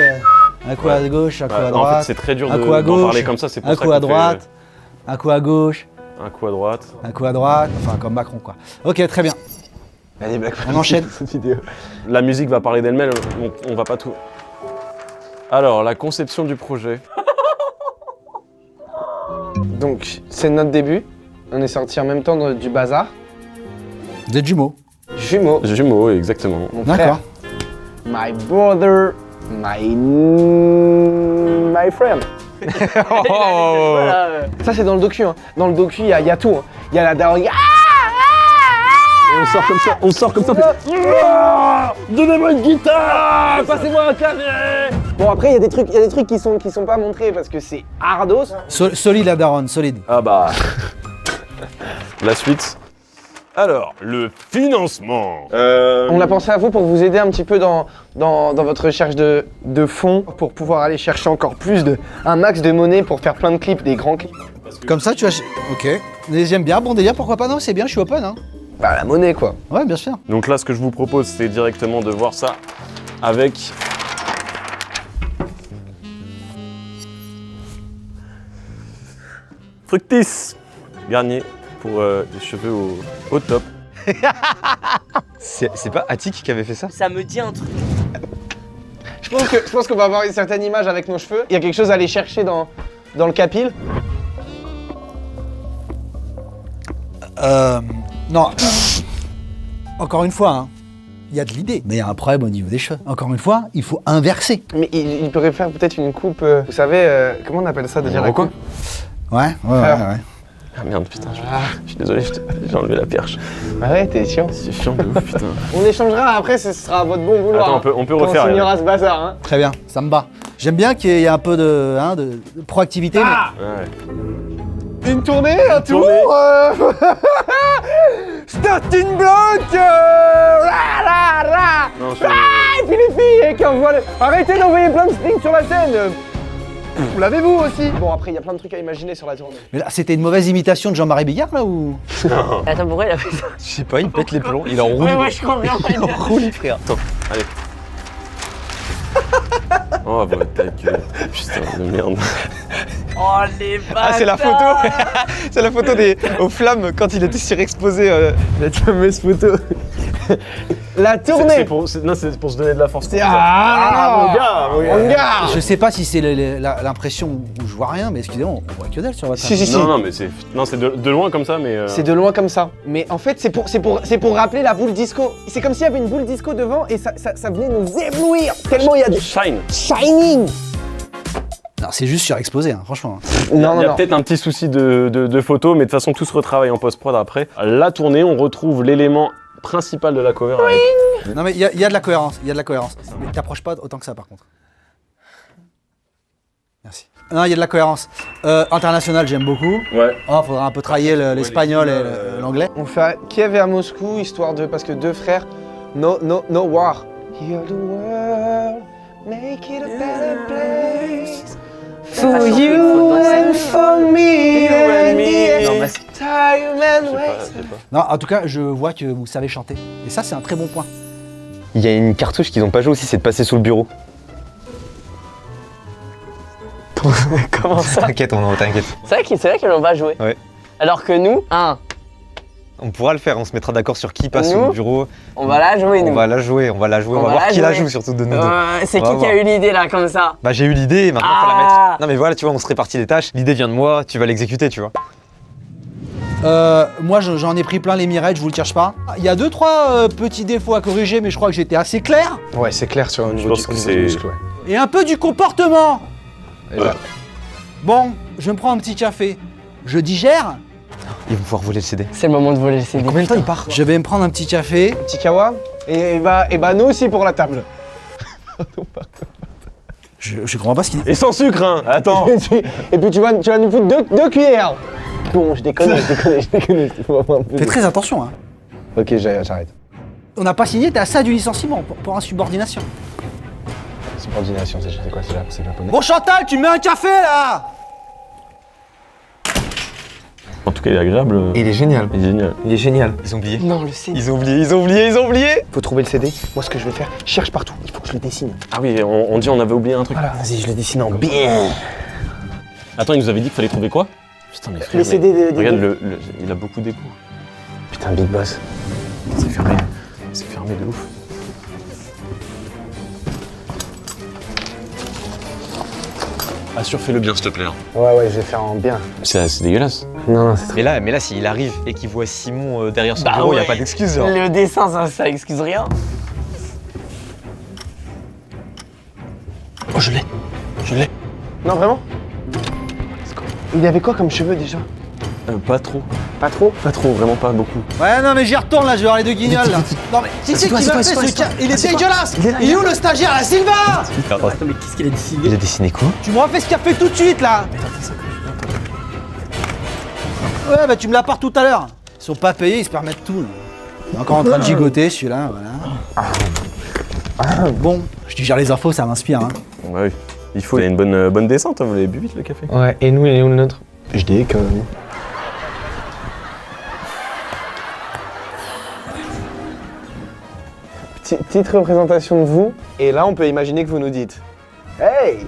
un coup à gauche, un coup Ouais, à non, en fait, droite, c'est très dur un de- coup à d'en gauche, parler comme ça. C'est pour un ça coup à qu'on fait, droite, un coup à gauche, un coup à droite. un coup à droite, enfin comme Macron, quoi. Ok, très bien. Allez, Black On enchaîne. cette vidéo. La musique va parler d'elle-même, on va pas tout. Alors, la conception du projet. Donc, c'est notre début. On est sorti en même temps du bazar. Des jumeaux. Jumeaux. Jumeaux, exactement. Mon D'accord. frère. My brother. My friend. Voilà, Ça, c'est dans le docu. Hein. Dans le docu, il y a tout. Hein. Il y a la daronne. Et on sort comme ça, Donnez-moi une guitare. Passez-moi un clavier. Bon, après, il y a des trucs qui sont pas montrés parce que c'est hardos. Solide la daronne, solide. Ah bah. La suite. Alors, le financement. On a pensé à vous pour vous aider un petit peu dans votre recherche de fonds, pour pouvoir aller chercher encore plus un max de monnaie pour faire plein de clips, des grands clips. Comme ça, tu as... Ok. Mais j'aime bien, bon délire, pourquoi pas? Non, c'est bien, je suis open, hein. Bah, la monnaie, quoi. Ouais, bien sûr. Donc là, ce que je vous propose, c'est directement de voir ça avec Fructis Garnier pour les cheveux au top. C'est pas Attic qui avait fait ça? Ça me dit un truc. Je pense qu'on va avoir une certaine image avec nos cheveux. Il y a quelque chose à aller chercher dans le capil. Non. Encore une fois, hein, il y a de l'idée, mais il y a un problème au niveau des cheveux. Encore une fois, il faut inverser. Mais il pourrait faire peut-être une coupe, vous savez, comment on appelle ça déjà la coupe? Ouais. Ah merde, putain, je suis désolé, j'ai enlevé la perche. Ah ouais, t'es chiant. C'est chiant de ouf, putain. On échangera après, ce sera à votre bon vouloir. Attends, on peut Quand refaire. on signera ce bazar, hein. Très bien, ça me bat. J'aime bien qu'il y ait un peu de proactivité. Ouais. Une tournée, un tour tournée. Starting block ra. Non, Et puis les filles qui envoient Arrêtez d'envoyer plein de strings sur la scène. Vous l'avez-vous aussi? Bon, après, il y a plein de trucs à imaginer sur la tournée. Mais là, c'était une mauvaise imitation de Jean-Marie Bigard, là, ou? Attends, pourquoi il a fait ça? Je sais pas, il pète les plombs, il enroule. Ouais, je comprends rien. Il enroule, frère. allez. Oh, bah, ta gueule. Putain de merde. Oh, les bâtards. Ah, c'est la photo. C'est la photo aux flammes quand il était surexposé. La fameuse photo. La tournée. C'est pour se donner de la force. Mon gars, mon gars. Je sais pas si c'est l'impression où je vois rien, mais excusez-moi, on voit que dalle sur votre Si. Non, mais c'est de loin comme ça, mais. C'est de loin comme ça. Mais en fait, c'est pour rappeler la boule disco. C'est comme s'il y avait une boule disco devant et ça venait nous éblouir. Tellement il y a du Shine. shining. Non, c'est juste surexposé, hein, franchement. Il y a peut-être un petit souci de photo, mais de toute façon, tout se retravaille en post-prod après. La tournée, on retrouve l'élément principal de la cover. Non, mais il y a de la cohérence, il y a de la cohérence. Mais t'approches pas autant que ça, par contre. Merci. Non, il y a de la cohérence. International, j'aime beaucoup. Ouais. Oh, faudra un peu trahir l'espagnol et l'anglais. On fait Kiev et à Moscou, histoire de... Parce que deux frères, no war. Heal the world, make it a better place. For you and for me and the Non, bah, time and waste. Non, en tout cas, je vois que vous savez chanter. Et ça, c'est un très bon point. Il y a une cartouche qu'ils ont pas joué aussi, c'est de passer sous le bureau. Comment ça? T'inquiète, t'inquiète. C'est vrai qu'ils l'ont pas joué. Ouais. Alors que nous, On pourra le faire, on se mettra d'accord sur qui passe sous Nous le bureau. on va la jouer, nous. On va la jouer, on va voir qui la joue surtout de nous deux. C'est On va qui a voir. eu l'idée là, comme ça? Bah j'ai eu l'idée, maintenant faut la Ah. mettre. Non mais voilà, tu vois, on se répartit les tâches. L'idée vient de moi, tu vas l'exécuter, tu vois. Moi, j'en ai pris plein les mirettes, je vous le cache pas. Il y a 2-3 petits défauts à corriger, mais je crois que j'étais assez clair. Ouais, c'est clair sur un niveau pense que c'est- muscle, ouais. Et un peu du comportement. Et là, Bon, je me prends un petit café. Je digère. Ils vont pouvoir voler le CD. C'est le moment de voler le CD. Combien de temps il part? Je vais me prendre un petit café. petit kawa. Et bah nous aussi pour la table. Je comprends pas ce qu'il dit. Et sans sucre, hein. Attends. Et puis tu vas nous foutre deux cuillères. Bon, je déconne. Faut avoir un peu Fais de- très attention, hein. Ok, j'arrête. On n'a pas signé, t'es à ça du licenciement pour insubordination. Subordination, c'est quoi? C'est japonais. Bon, Chantal, tu me mets un café là. En tout cas, il est agréable. Il est génial. Il est génial. Il est génial. Ils ont oublié. Non, le CD. Ils ont oublié. Faut trouver le CD. Moi, ce que je vais faire, je cherche partout. Il faut que je le dessine. Ah oui, on dit on avait oublié un truc. Voilà, vas-y, je le dessine en bien. Attends, il nous avait dit qu'il fallait trouver quoi? Putain, mais frère, Les CD de- regarde, il a beaucoup d'écho. Putain, Big Boss. C'est fermé. C'est fermé de ouf. Assure, fais-le bien, s'il te plaît. hein. Ouais, je vais faire en bien. C'est dégueulasse. Non, c'est très... Mais là, s'il arrive et qu'il voit Simon derrière son Bah bureau, il y a ouais. pas d'excuse. genre. Le dessin, ça excuse rien. Oh, je l'ai. Je l'ai. Non, vraiment? Il avait quoi comme cheveux déjà? Pas trop. Pas trop? Pas trop, vraiment pas beaucoup. Ouais, non, mais j'y retourne là, je vais voir les deux guignols là. Non, mais qui c'est qui m'a fait ce cas? Il est dégueulasse. Il est où le stagiaire, la Silva? Attends, mais qu'est-ce qu'il a dessiné? Il a dessiné quoi? Tu me refais ce café tout de suite là. Ouais, bah tu me l'apportes tout à l'heure. Ils sont pas payés, ils se permettent tout. Là. Il est encore en train de gigoter celui-là, voilà. Bon, je digère les infos, ça m'inspire. Hein. Bah oui. Il faut. Il y a une bonne descente, hein, vous l'avez bu vite le café. Ouais, et nous, il est où le nôtre? Je dis quand même. Petite représentation de vous. Et là, on peut imaginer que vous nous dites hey,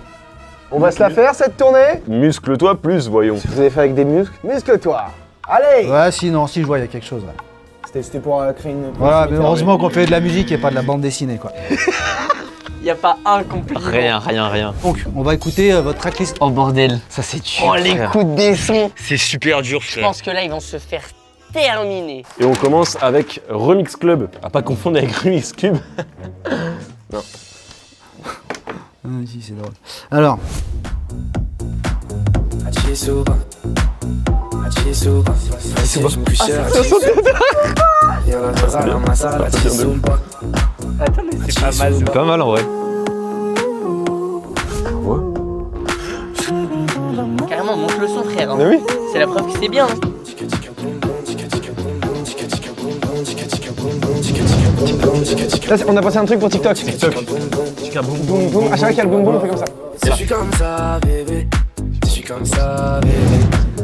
on va se la faire cette tournée. Muscle-toi plus, voyons. Si vous avez fait avec des muscles, muscle-toi. Allez. Ouais, si, non, si, je vois, il y a quelque chose. Ouais. C'était pour créer une. Voilà, mais heureusement qu'on fait de la musique et pas de la bande dessinée, quoi. Y a pas un compliment. Rien. Donc, on va écouter votre tracklist. Oh bordel. Ça c'est dur. Oh l'écoute des sons. C'est super dur, Je pense que là ils vont se faire terminer. Et on commence avec Remix Club. À pas confondre avec Remix Club. Non. Ah, si, c'est drôle. Alors, Attends mais c'est pas mal. C'est pas mal en vrai. Carrément monte le son frère. Hein. Mais oui. C'est la preuve que c'est bien. Hein. Là, on a passé un truc pour TikTok. Boum boum. À chaque fois qu'il y a le boum boum, on fait comme ça. Je suis comme ça, bébé. Je suis comme ça, bébé.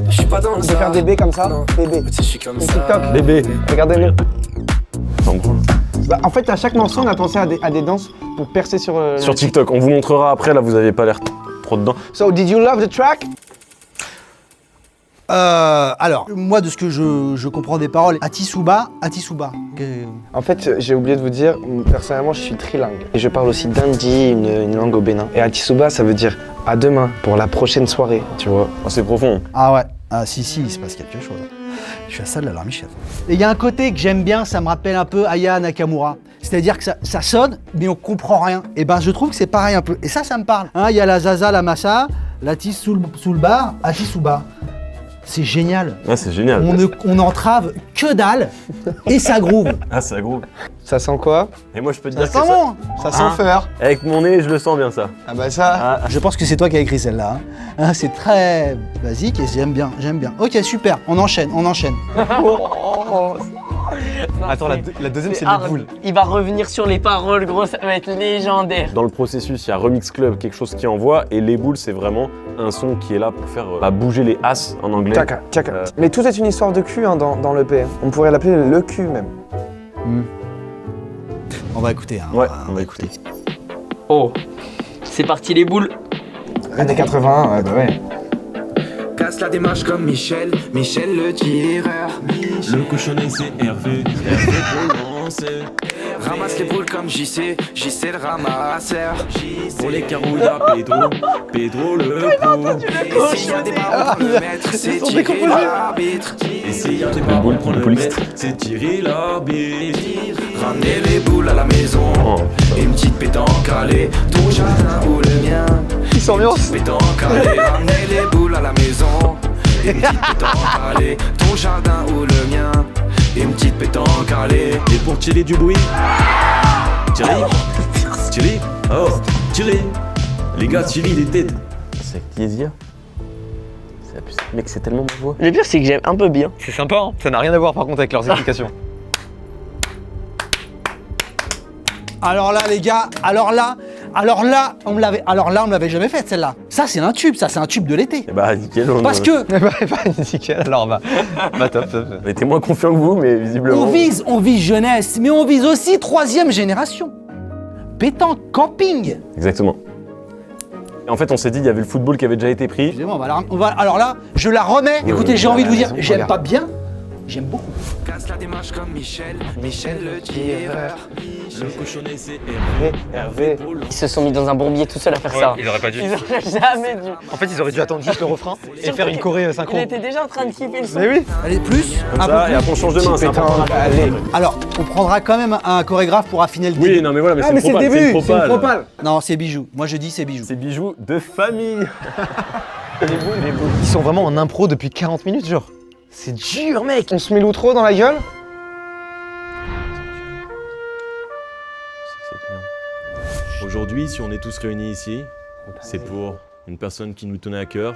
Je suis pas dans le On peut faire des B comme ça. Bébé. Je suis comme ça. TikTok. Bébé. Regardez-le. T'en branles. Bah, en fait, à chaque morceau, on a pensé à des danses pour percer sur. Sur TikTok, on vous montrera après, là vous avez pas l'air trop dedans. So, did you love the track? alors, moi, de ce que je comprends des paroles, Atisuba. En fait, j'ai oublié de vous dire, personnellement, je suis trilingue. Et je parle aussi d'Indi, une langue au Bénin. Et Atisuba, ça veut dire à demain, pour la prochaine soirée, tu vois. Oh, c'est profond. Ah ouais, ah si, il se passe quelque chose. Je suis à ça de l'alarme chef. Et il y a un côté que j'aime bien, ça me rappelle un peu Aya Nakamura. C'est-à-dire que ça sonne, mais on comprend rien. Et ben je trouve que c'est pareil un peu. Et ça me parle. Hein, il y a la Zaza, la Massa, la Tis sous le bar, Atisuba. C'est génial. Ouais, c'est génial. On entrave que dalle et ça groove. Ah, c'est gros. Ça sent quoi? Et moi je peux te Ça dire sent que bon. Ça sent faire. avec mon nez, je le sens bien ça. Ah bah ça. Je pense que c'est toi qui as écrit celle-là. Hein, c'est très basique et j'aime bien. Ok, super. On enchaîne. Attends, la deuxième c'est les hard. boules. Il va revenir sur les paroles, gros, ça va être légendaire. Dans le processus, il y a Remix Club, quelque chose qui envoie, et les boules, c'est vraiment un son qui est là pour faire bouger les as en anglais. Tchaka, tchaka. Mais tout est une histoire de cul hein, dans l'EP. On pourrait l'appeler le cul même. On va écouter. Hein, Ouais, on va écouter. Oh, c'est parti les boules. Années 80, ouais, bah ouais. Casse la démarche comme Michel le tireur. Le cochonnet c'est Hervé, Hervé pour lancer. Ramasse les boules comme JC le ramasseur. Pour les carreaux y'a Pedro le coup. Et s'il y a des barres, on prend le maître, c'est tirer l'arbitre. Et s'il y a des barres, on prend le maître, c'est tirer l'arbitre. Ramenez les boules à la maison. Une petite pétanque calée, ton jardin ou le mien. Qui s'ambiance. Pétanque calée, ramenez les boules à la maison. Une petite pétanque calée, ton jardin ou le mien. Une petite pétanque calée. Et pour tirer du bruit, tirer, oh, tirer. Les gars, tirez les têtes. C'est Kézia. Mec, c'est tellement ma voix. Le pire, c'est que j'aime un peu bien. C'est sympa, hein. Ça n'a rien à voir par contre avec leurs explications. Alors là, les gars, on me l'avait jamais faite celle-là. Ça, c'est un tube de l'été. Et bah, nickel. Parce que Nickel, alors bah top. On était moins confiants que vous, mais visiblement. on vise jeunesse, mais on vise aussi 3e génération. Pétanque, camping. Exactement. Et en fait, on s'est dit, il y avait le football qui avait déjà été pris. Excusez-moi, alors là, je la remets. Écoutez, j'ai envie de vous dire, j'aime regarde. pas bien, j'aime beaucoup. Casse la démarche comme Michel le tireur. Le cochonnet c'est Hervé. Ils se sont mis dans un bourbier tout seul à faire ça. Ils auraient pas dû. Ils auraient jamais dû. En fait, ils auraient dû attendre juste le refrain et faire une choré Il synchro. était déjà en train de kiffer le son. Mais oui. Allez, plus. Comme un ça, peu et plus. après on change de main, c'est important. Pétanque, allez. Alors, on prendra quand même un chorégraphe pour affiner le début. Oui, non mais voilà, mais Ah, c'est mais c'est le propal, début. une C'est une propale. propale. Non, c'est bijoux. Moi, je dis c'est bijoux. C'est bijoux de famille. Ils sont vraiment en impro depuis 40 minutes, genre. C'est dur, mec. On se met l'outro dans la gueule. Aujourd'hui, si on est tous réunis ici, c'est pour une personne qui nous tenait à cœur,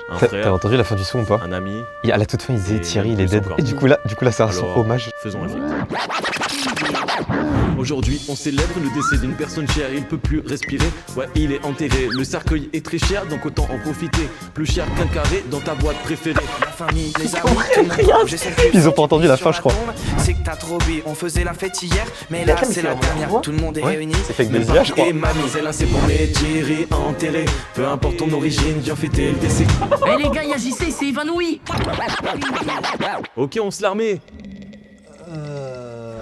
un T'as frère, entendu la fin du son ou pas? un ami. Et à la toute fin, ils disaient Et Thierry, il est plus dead. encore. Et du coup là, c'est un son Alors, hommage. Faisons un film. Aujourd'hui, on célèbre le décès d'une personne chère, il peut plus respirer. Ouais, il est enterré. Le cercueil est très cher, donc autant en profiter. Plus cher qu'un carré dans ta boîte préférée. La famille, les amis, tout le monde, j'essaie de Ils ont pas entendu la fin, je crois. C'est que t'as trop bu, on faisait la fête hier, mais là c'est la dernière, tout le monde est réuni. C'est fait avec des IA, je crois. Et mamie, celle-là c'est pour mes Thierry enterrés. Peu importe ton origine, viens fêter le décès. Eh les gars, y'a JC, il s'est évanoui. Ok, on se l'armée.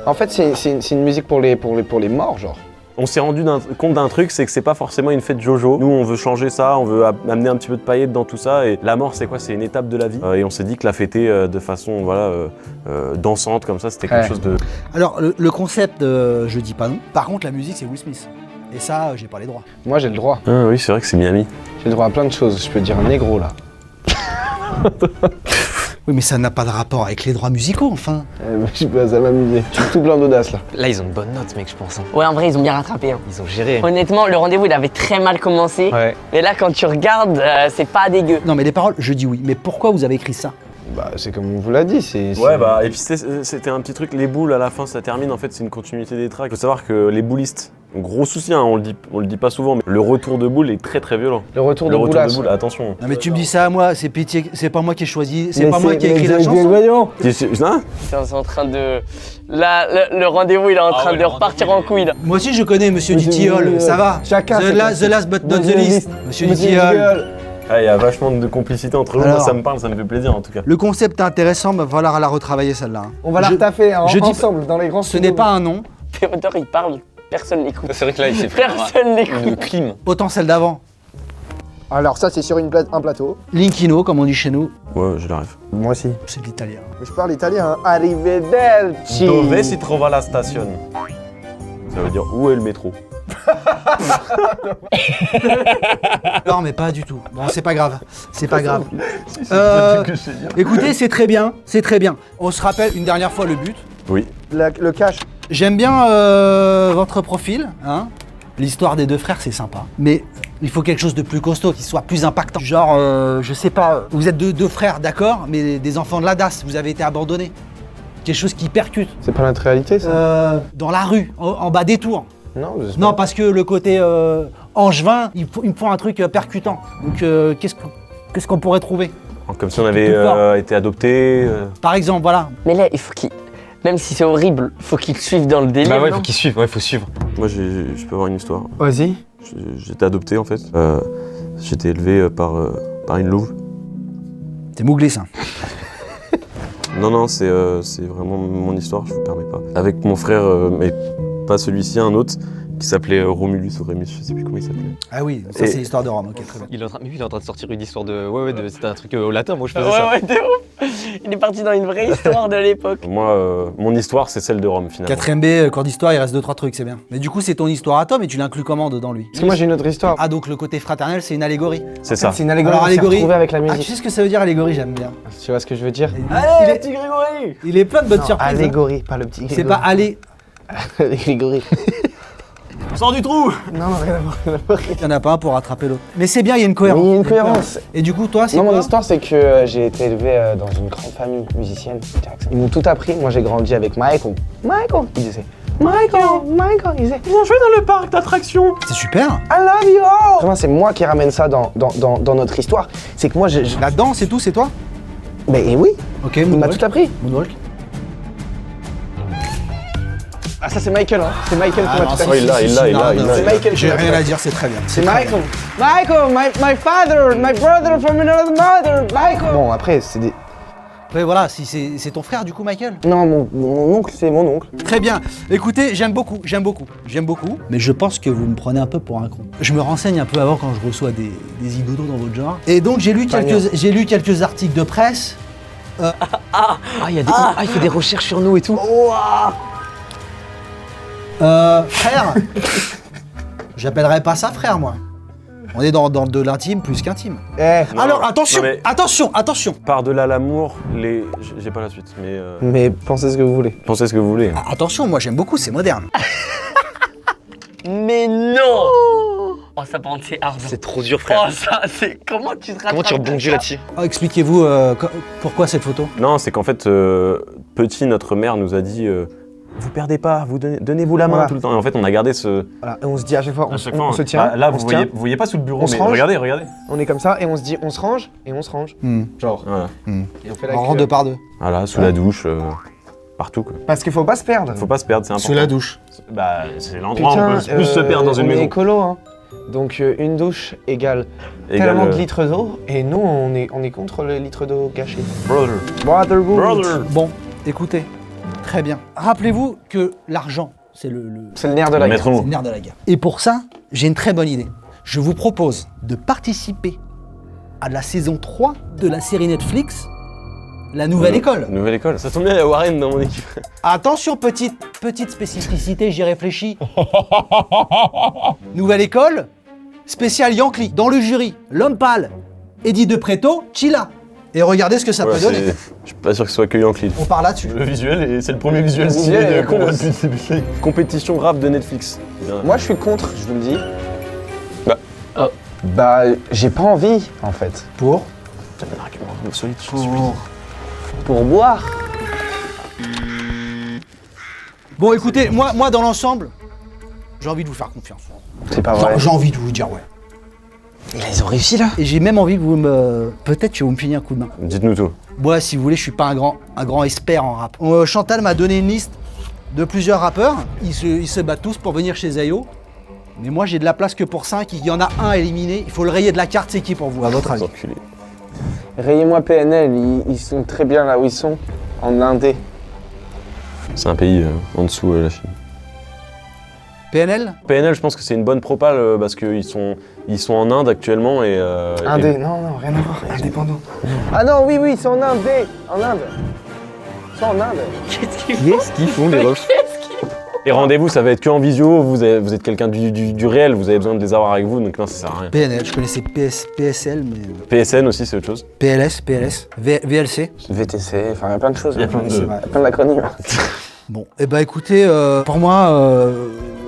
En fait, c'est une musique pour les morts, genre. On s'est rendu compte d'un truc, c'est que c'est pas forcément une fête Jojo. Nous, on veut changer ça, on veut amener un petit peu de paillettes dans tout ça. Et la mort, c'est quoi? C'est une étape de la vie. Et on s'est dit que la fêter de façon dansante, comme ça, c'était quelque chose de... Alors, le concept, je dis pas non. Par contre, la musique, c'est Will Smith. Et ça, j'ai pas les droits. Moi, j'ai le droit. Ah oui, c'est vrai que c'est Miami. J'ai le droit à plein de choses. Je peux dire négro, là. Oui, mais ça n'a pas de rapport avec les droits musicaux, enfin. Je peux ça m'amuser. Je suis tout plein d'audace, là. Là, ils ont une bonne note, mec, je pense. Hein. Ouais, en vrai, ils ont bien rattrapé. Hein. Ils ont géré. Honnêtement, le rendez-vous, il avait très mal commencé. Ouais. Mais là, quand tu regardes, c'est pas dégueu. Non, mais les paroles, je dis oui. Mais pourquoi vous avez écrit ça? Bah, c'est comme on vous l'a dit, c'est... Ouais, bah, et puis c'était un petit truc, les boules à la fin, ça termine, en fait, c'est une continuité des tracks. Il faut savoir que les boulistes, gros souci, hein, on le dit pas souvent, mais le retour de boule est très très violent. Le retour de boulasse. Attention. Non, mais tu me dis ça à moi, c'est pitié, c'est pas moi qui ai choisi, c'est pas moi qui ai écrit la chanson. Voyons. Hein? C'est en train de... Là, le rendez-vous, il est en train de repartir en couille, là. Moi aussi, je connais Monsieur Dutiol, ça va. Chacun The last but not the least. Monsieur Dutiol. Ah, il y a vachement de complicité entre nous, Alors, moi ça me parle, ça me fait plaisir en tout cas. Le concept est intéressant, mais va falloir la retravailler celle-là. hein. On va la retaffer je dis- ensemble, dans les grands Ce n'est pas un nom, Théodore, il parle, personne l'écoute. C'est vrai que là, il s'est fait Personne l'écoute. une clim. autant celle d'avant. Alors ça, c'est sur un plateau. Linkino, comme on dit chez nous, Ouais, je l'arrive. Moi aussi. c'est de l'italien. Mais je parle italien, hein. Arrivederci. Dove si trova la station? Ça veut dire où est le métro? Non, mais pas du tout. Bon, c'est pas grave. C'est pas grave. Écoutez, c'est très bien. C'est très bien. On se rappelle une dernière fois le but. Oui. Le cash. J'aime bien votre profil. Hein. L'histoire des deux frères, c'est sympa. Mais il faut quelque chose de plus costaud, qui soit plus impactant. Genre, je sais pas, vous êtes deux frères, d'accord, mais des enfants de la DAS, vous avez été abandonnés. Quelque chose qui percute. C'est pas notre réalité, ça Dans la rue, en bas des tours. Non, je sais Non, pas. parce que le côté angevin, il me faut un truc percutant. Donc, qu'est-ce qu'on pourrait trouver? Comme si on avait été adopté. Par exemple, voilà. Mais là, il faut qu'il... Même si c'est horrible, faut qu'il suive dans le délire, Bah ouais, non faut qu'ils suivent, ouais, faut suivre. Moi, je peux avoir une histoire. Vas-y. J'étais adopté en fait. J'étais élevé par une louve. C'est Mowgli, ça. Non, c'est vraiment mon histoire, je vous permets pas. Avec mon frère, mais pas celui-ci, un autre, qui s'appelait Romulus ou Rémus, je sais plus comment il s'appelait. Ah oui, ça Et- c'est l'histoire de Rome, ok, très bien. Mais lui, il est en train de sortir une histoire de. Ouais, c'était un truc au latin, moi je faisais Ouais, ça. ouais, de ouf. Il est parti dans une vraie histoire de l'époque. Moi, mon histoire, c'est celle de Rome finalement. 4ème B, cours d'histoire, il reste 2-3 trucs, c'est bien. Mais du coup, c'est ton histoire à toi, mais tu l'inclus comment dedans, lui? Parce que moi, j'ai une autre histoire. Ah, donc le côté fraternel, c'est une allégorie. C'est ça. C'est une allégorie, Alors, on s'est allégorie. retrouvé avec la Ah, tu musique. sais ce que ça veut dire, allégorie? J'aime bien. Tu vois ce que je veux dire Il est, Grégory! il est plein de bonnes surprises. hein. Allégorie, pas le petit C'est pas aller. Grégory. Sors du trou! Non, rien à voir. Il y en a pas un pour rattraper l'autre. Mais c'est bien, il y a une Mais cohérence. il y a une cohérence. Et du coup, toi, c'est Non, quoi? mon histoire, c'est que j'ai été élevé dans une grande famille musicienne. Ils m'ont tout appris. Moi, j'ai grandi avec Michael. Michael, il disait. Michael, il disait. Bien joué dans le parc d'attractions! C'est super. I love you all. Vraiment, c'est moi qui ramène ça dans notre histoire. C'est que moi, Là-dedans, c'est tout, c'est toi? Mais oui, Ok, il m'a Moonwalk. tout appris. Moonwalk. Ah, ça, c'est Michael, hein. C'est Michael qui m'a tout si, appris. il l'a. C'est Michael qui J'ai m'a rien tout à appris. dire, c'est très bien. C'est Michael. Michael, my father, my brother from another mother. Michael. Bon, après, c'est des. Ouais, voilà, si c'est ton frère, du coup, Michael. Non, mon oncle, c'est mon oncle. Très bien. Écoutez, j'aime beaucoup. Mais je pense que vous me prenez un peu pour un con. Je me renseigne un peu avant quand je reçois des idodos dans votre genre. Et donc, j'ai lu quelques articles de presse. Il fait des recherches sur nous et tout. Frère, j'appellerais pas ça frère, moi. On est dans de l'intime plus qu'intime. Non, Alors, attention, non, mais- attention. Par-delà l'amour, j'ai pas la suite, mais Mais pensez ce que vous voulez. pensez ce que vous voulez. Attention, moi j'aime beaucoup, c'est moderne. Mais non. Oh, ça par contre, c'est hard. C'est trop dur, frère. Oh, ça, c'est... Comment tu te rattrapes? Comment tu rebondis là-dessus? Oh, expliquez-vous pourquoi cette photo. Non, c'est qu'en fait, petit, notre mère nous a dit vous perdez pas, donnez-vous la main Voilà. tout le temps. Et en fait, on a gardé ce. Voilà, et on se dit à chaque fois, on se tient. Bah, là, on vous se voyez, tient, vous voyez pas sous le bureau, On se mais range. regardez. on est comme ça et on se dit, on se range et on se range. Genre. Voilà, Et on fait la On rentre queue. deux par deux. voilà sous la douche, partout quoi. Parce qu'il faut pas se perdre. Faut pas se perdre, c'est important. Sous la douche. Bah, c'est l'endroit où on peut Putain, plus se perdre dans une on est maison. écolo, hein. Donc une douche égale Égale, tellement de litres d'eau et nous on est contre le litre d'eau gâché. Brother. Brotherhood. Bon, écoutez, très bien. Rappelez-vous que l'argent, c'est le C'est le nerf de la Maître guerre. mot. c'est le nerf de la guerre. Et pour ça, j'ai une très bonne idée. Je vous propose de participer à la saison 3 de la série Netflix, La Nouvelle École. Nouvelle école. Ça tombe bien, il y a Warren dans mon équipe. Attention, petite spécificité, j'y réfléchis. Nouvelle École, spécial Yankee, dans le jury, l'homme pâle, Eddie De Preto, Chilla. Et regardez ce que ça Voilà, peut donner. je suis pas sûr que ce soit que Yankee. On part là-dessus. Le visuel, et c'est le premier visuel visuel signé est qu'on voit cool. depuis le début. Compétition rap de Netflix. Bien. Moi je suis contre, je vous le dis. Bah. Bah j'ai pas envie en fait. Pour T'as un argument solide, je suis. Pour boire. Bon, écoutez, moi dans l'ensemble, j'ai envie de vous faire confiance. C'est pas vrai. J'ai envie de vous dire ouais. Et là ils ont réussi là. Et j'ai même envie que vous me... Peut-être que vous me filez un coup de main. Dites-nous tout. Moi, si vous voulez, je suis pas un grand expert en rap. Chantal m'a donné une liste de plusieurs rappeurs. Ils se battent tous pour venir chez Zayo. Mais moi, j'ai de la place que pour 5. Il y en a un éliminé. Il faut le rayer de la carte. C'est qui pour vous, à votre avis? Enculé. Rayez-moi PNL, ils sont très bien là où ils sont, en Indé. C'est un pays en dessous, la Chine. PNL? PNL, je pense que c'est une bonne propale parce qu'ils sont en Inde actuellement et. Indé, non, rien à voir, indépendant. Ah non, oui, ils sont en Indé, en Inde. Ils sont en Inde. Qu'est-ce qu'ils font les refs? Et rendez-vous, ça va être que en visio. Vous êtes quelqu'un du réel, vous avez besoin de les avoir avec vous, donc non, ça sert à rien. PNL, je connaissais PSL, mais... PSN aussi, c'est autre chose. PLS, VLC. VTC, enfin il y a plein de choses. Il y a plein de- C'est vrai, plein d'acronymes. Bon, et bah écoutez, pour moi,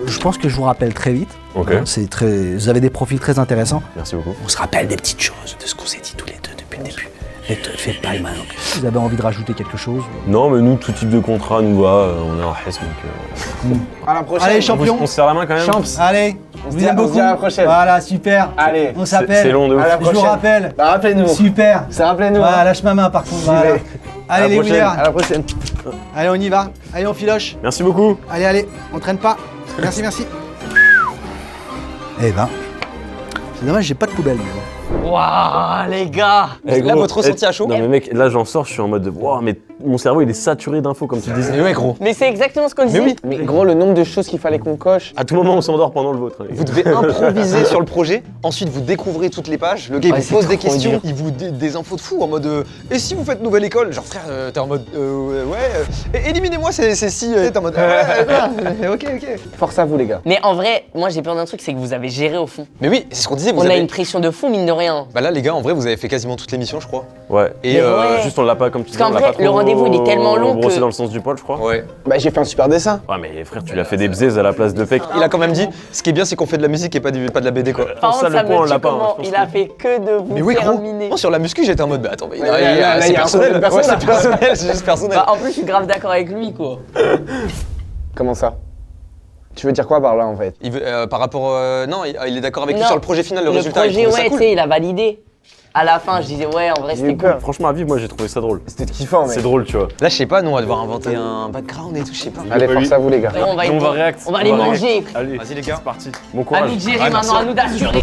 je pense que je vous rappelle très vite. Ok. Vous avez des profils très intéressants. Merci beaucoup. On se rappelle des petites choses, de ce qu'on s'est dit tous les deux depuis le début. Ne te fais pas le malin. Vous avez envie de rajouter quelque chose? Non, mais nous, tout type de contrat nous va. On est en Hesse, donc. À la prochaine. Allez, champion. On se serre la main quand même. Champs. Allez, On se vous dit aime à beaucoup. la prochaine. Voilà, super. Allez. On s'appelle. C'est long de ouf. À la Je vous prochaine. rappelle. Bah, rappelez-nous. Super. Ça rappelez-nous. Voilà, lâche ma main par contre. Voilà. Allez les prochaine. winners. À la prochaine. Allez, on y va. Allez, on filoche. Merci beaucoup. Allez, on traîne pas. Merci. Eh ben, c'est dommage, j'ai pas de poubelle. Mais bon. Waouh, les gars. Là, votre ressenti à chaud? Non, mais mec, là, j'en sors, je suis en mode de. Wow, mais mon cerveau, il est saturé d'infos, comme tu disais. Mais ouais, gros. Mais c'est exactement ce qu'on disait. oui. Mais gros, le nombre de choses qu'il fallait qu'on coche. À tout moment, on s'endort pendant le vôtre. les gars. Vous devez improviser sur le projet, ensuite vous découvrez toutes les pages, le gars il Ouais, vous c'est pose des trop questions, dur. il vous des infos de fou en mode et si vous faites nouvelle école? Genre frère, t'es en mode éliminez-moi c'est si, t'es en mode ok. Force à vous, les gars. Mais en vrai, moi j'ai peur d'un truc, c'est que vous avez géré au fond. Mais oui, c'est ce qu'on disait, vous On a avez... une pression de fou, mine de rien. Bah là les gars, en vrai vous avez fait quasiment toute l'émission je crois. Ouais. Et Mais ouais. Juste, on l'a pas, comme tu Parce disais, qu'en on l'a vrai, pas le trop rendez-vous, il est tellement long brossé que- dans le sens du poil, je crois. Ouais. Bah, j'ai fait un super dessin. Ouais, mais frère, tu l'as fait des bzaises à la place de fake. Il a quand même dit, ce qui est bien c'est qu'on fait de la musique et pas de la BD quoi. Par ça, contre, le ça point, on me l'a tue pas, comment hein, je pense il a fait que de vous Mais oui gros, terminer. moi, sur la muscu j'étais en mode bah attends, mais là, il y a c'est un personnel, problème ouais, c'est personnel. personnel, c'est juste personnel. Bah, en plus, je suis grave d'accord avec lui, quoi. Comment ça? Tu veux dire quoi par là, en fait? Il veut, par rapport, non, il est d'accord avec lui Non, sur le projet final, le résultat. projet, il trouve ça ouais, cool. tu sais, il a validé. À la fin, je disais, ouais, en vrai, J'ai eu c'était cool. peur. Franchement, à vivre, moi, j'ai trouvé ça drôle. C'était kiffant, mec. C'est drôle, tu vois. Là je sais pas, nous on va devoir inventer un background et tout, je sais pas. Allez, force à vous, les gars. Et on va, Et on va react. on va les react. manger. Allez, Vas-y, les gars. c'est parti. Bon À courage. nous de gérer Ouais, maintenant, à nous d'assurer.